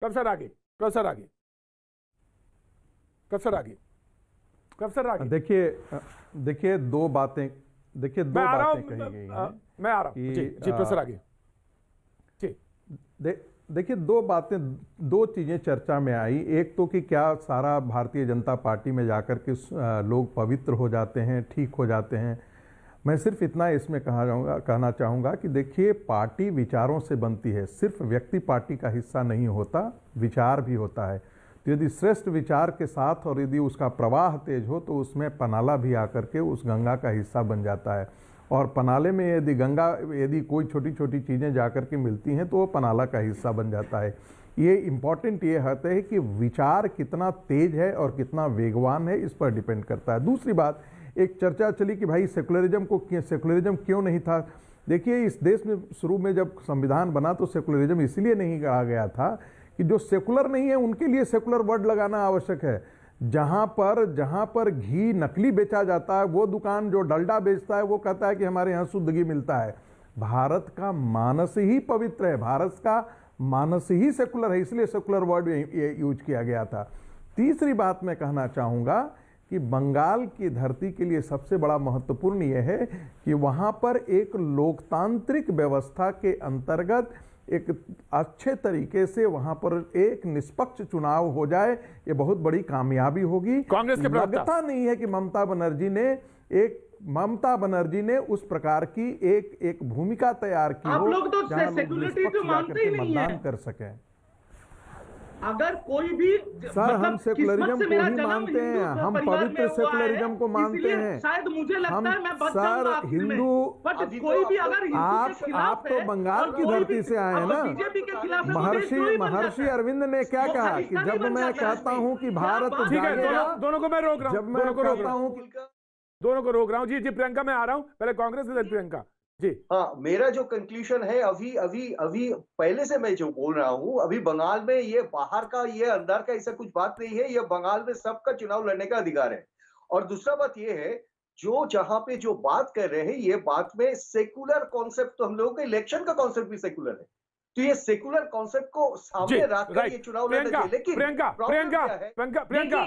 प्रोफेसर आगे। देखिए दो बातें कही गई हैं। मैं आ रहा हूँ जी प्रोफेसर आगे जी। देखिए दो चीजें चर्चा में आई। एक तो कि क्या सारा भारतीय जनता पार्टी में जाकर के लोग पवित्र हो जाते हैं, ठीक हो जाते हैं। मैं सिर्फ इतना इसमें कहना चाहूँगा कि देखिए पार्टी विचारों से बनती है, सिर्फ व्यक्ति पार्टी का हिस्सा नहीं होता, विचार भी होता है। तो यदि श्रेष्ठ विचार के साथ और यदि उसका प्रवाह तेज हो तो उसमें पनाला भी आकर के उस गंगा का हिस्सा बन जाता है। और पनाले में यदि कोई छोटी छोटी चीज़ें जाकर के मिलती हैं तो वो पनाला का हिस्सा बन जाता है। ये इम्पॉर्टेंट ये होता है कि विचार कितना तेज है और कितना वेगवान है, इस पर डिपेंड करता है। दूसरी बात, एक चर्चा चली कि भाई सेकुलरिज्म क्यों नहीं था। देखिए इस देश में शुरू में जब संविधान बना तो सेकुलरिज्म इसलिए नहीं कहा गया था कि जो सेकुलर नहीं है उनके लिए सेकुलर वर्ड लगाना आवश्यक है। जहाँ पर घी नकली बेचा जाता है, वो दुकान जो डलडा बेचता है वो कहता है कि हमारे यहाँ शुद्ध घी मिलता है। भारत का मानस ही पवित्र है, भारत का मानस ही सेकुलर है, इसलिए सेकुलर वर्ड यूज किया गया था। तीसरी बात मैं कहना चाहूँगा कि बंगाल की धरती के लिए सबसे बड़ा महत्वपूर्ण यह है कि वहाँ पर एक लोकतांत्रिक व्यवस्था के अंतर्गत एक अच्छे तरीके से वहां पर एक निष्पक्ष चुनाव हो जाए, ये बहुत बड़ी कामयाबी होगी। कांग्रेस के लगता नहीं है कि ममता बनर्जी ने उस प्रकार की एक भूमिका तैयार की हो, आप लोग तो सेकुलरिटी तो मानते ही नहीं मतदान कर सकें। अगर कोई भी सर हम सेकुलरिज्म को ही मानते हैं, हम पवित्र सेकुलरिज्म को मानते हैं। शायद मुझे लगता है मैं सर हिंदू, कोई भी अगर आप तो बंगाल की धरती से आए हैं ना। बीजेपी के खिलाफ महर्षि अरविंद ने क्या कहा कि जब मैं कहता हूं कि भारत जागेगा, दोनों को मैं रोक रहा हूं, जब मैं कहता हूं दोनों को रोक रहा हूं। जी प्रियंका मैं आ रहा हूं, पहले कांग्रेस से प्रियंका जी। हाँ, मेरा जो कंक्लूजन है अभी पहले से मैं जो बोल रहा हूँ, अभी बंगाल में ये बाहर का ये अंदर का ऐसा कुछ बात नहीं है। ये बंगाल में सबका चुनाव लड़ने का अधिकार है। और दूसरा बात ये है, जो जहां पे जो बात कर रहे हैं, ये बात में सेकुलर कॉन्सेप्ट, तो हम लोगों का इलेक्शन का कॉन्सेप्ट भी सेकुलर है। तो ये सेकुलर कॉन्सेप्ट को सामने रखकर ये चुनाव लड़ना चाहिए। लेकिन प्रियंका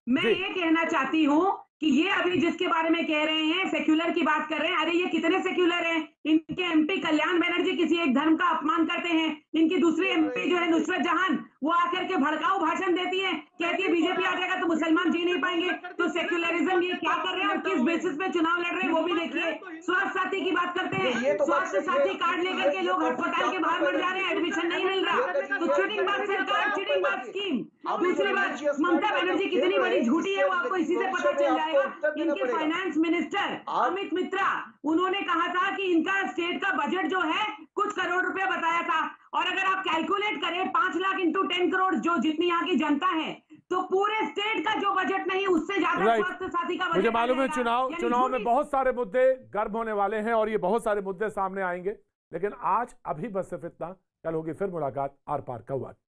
मैं ये कहना चाहती हूँ कि ये अभी जिसके बारे में कह रहे हैं सेक्युलर की बात कर रहे हैं, अरे ये कितने सेक्युलर हैं? इनके एमपी कल्याण बनर्जी किसी एक धर्म का अपमान करते हैं, इनकी दूसरी एमपी जो है नुसरत जहां वो आकर के भड़काऊ भाषण देती है, कहती है बीजेपी आ जाएगा तो मुसलमान जी नहीं पाएंगे। तो सेक्युलरिज्म ये क्या कर रहे हैं और किस बेसिस पे चुनाव लड़ रहे हैं वो भी देखिए। स्वास्थ्य साथी की बात करते हैं, स्वास्थ्य साथी कार्ड लेकर के लोग अस्पताल के बाहर मर जा रहे हैं, एडमिशन नहीं मिल रहा। तो चीटिंग बात सरकार, चीटिंग बात स्कीम। दूसरी बात, ममता बनर्जी कितनी बड़ी झूठी है वो आपको इसी से पता चल जाएगा। इनके फाइनेंस मिनिस्टर अमित मित्रा, उन्होंने कहा था कि इनका स्टेट का बजट जो है कुछ करोड़ रुपए बताया था, और अगर आप कैलकुलेट करें 5 लाख इंटू 10 करोड़ जो जितनी यहाँ की जनता है, तो पूरे स्टेट का जो बजट नहीं उससे ज्यादा स्वास्थ्य साथी का बजट। मुझे मालूम है चुनाव में बहुत सारे मुद्दे गर्म होने वाले हैं और ये बहुत सारे मुद्दे सामने आएंगे, लेकिन आज अभी बस सिर्फ इतना। कल होगी फिर मुलाकात आर पार का वक्त।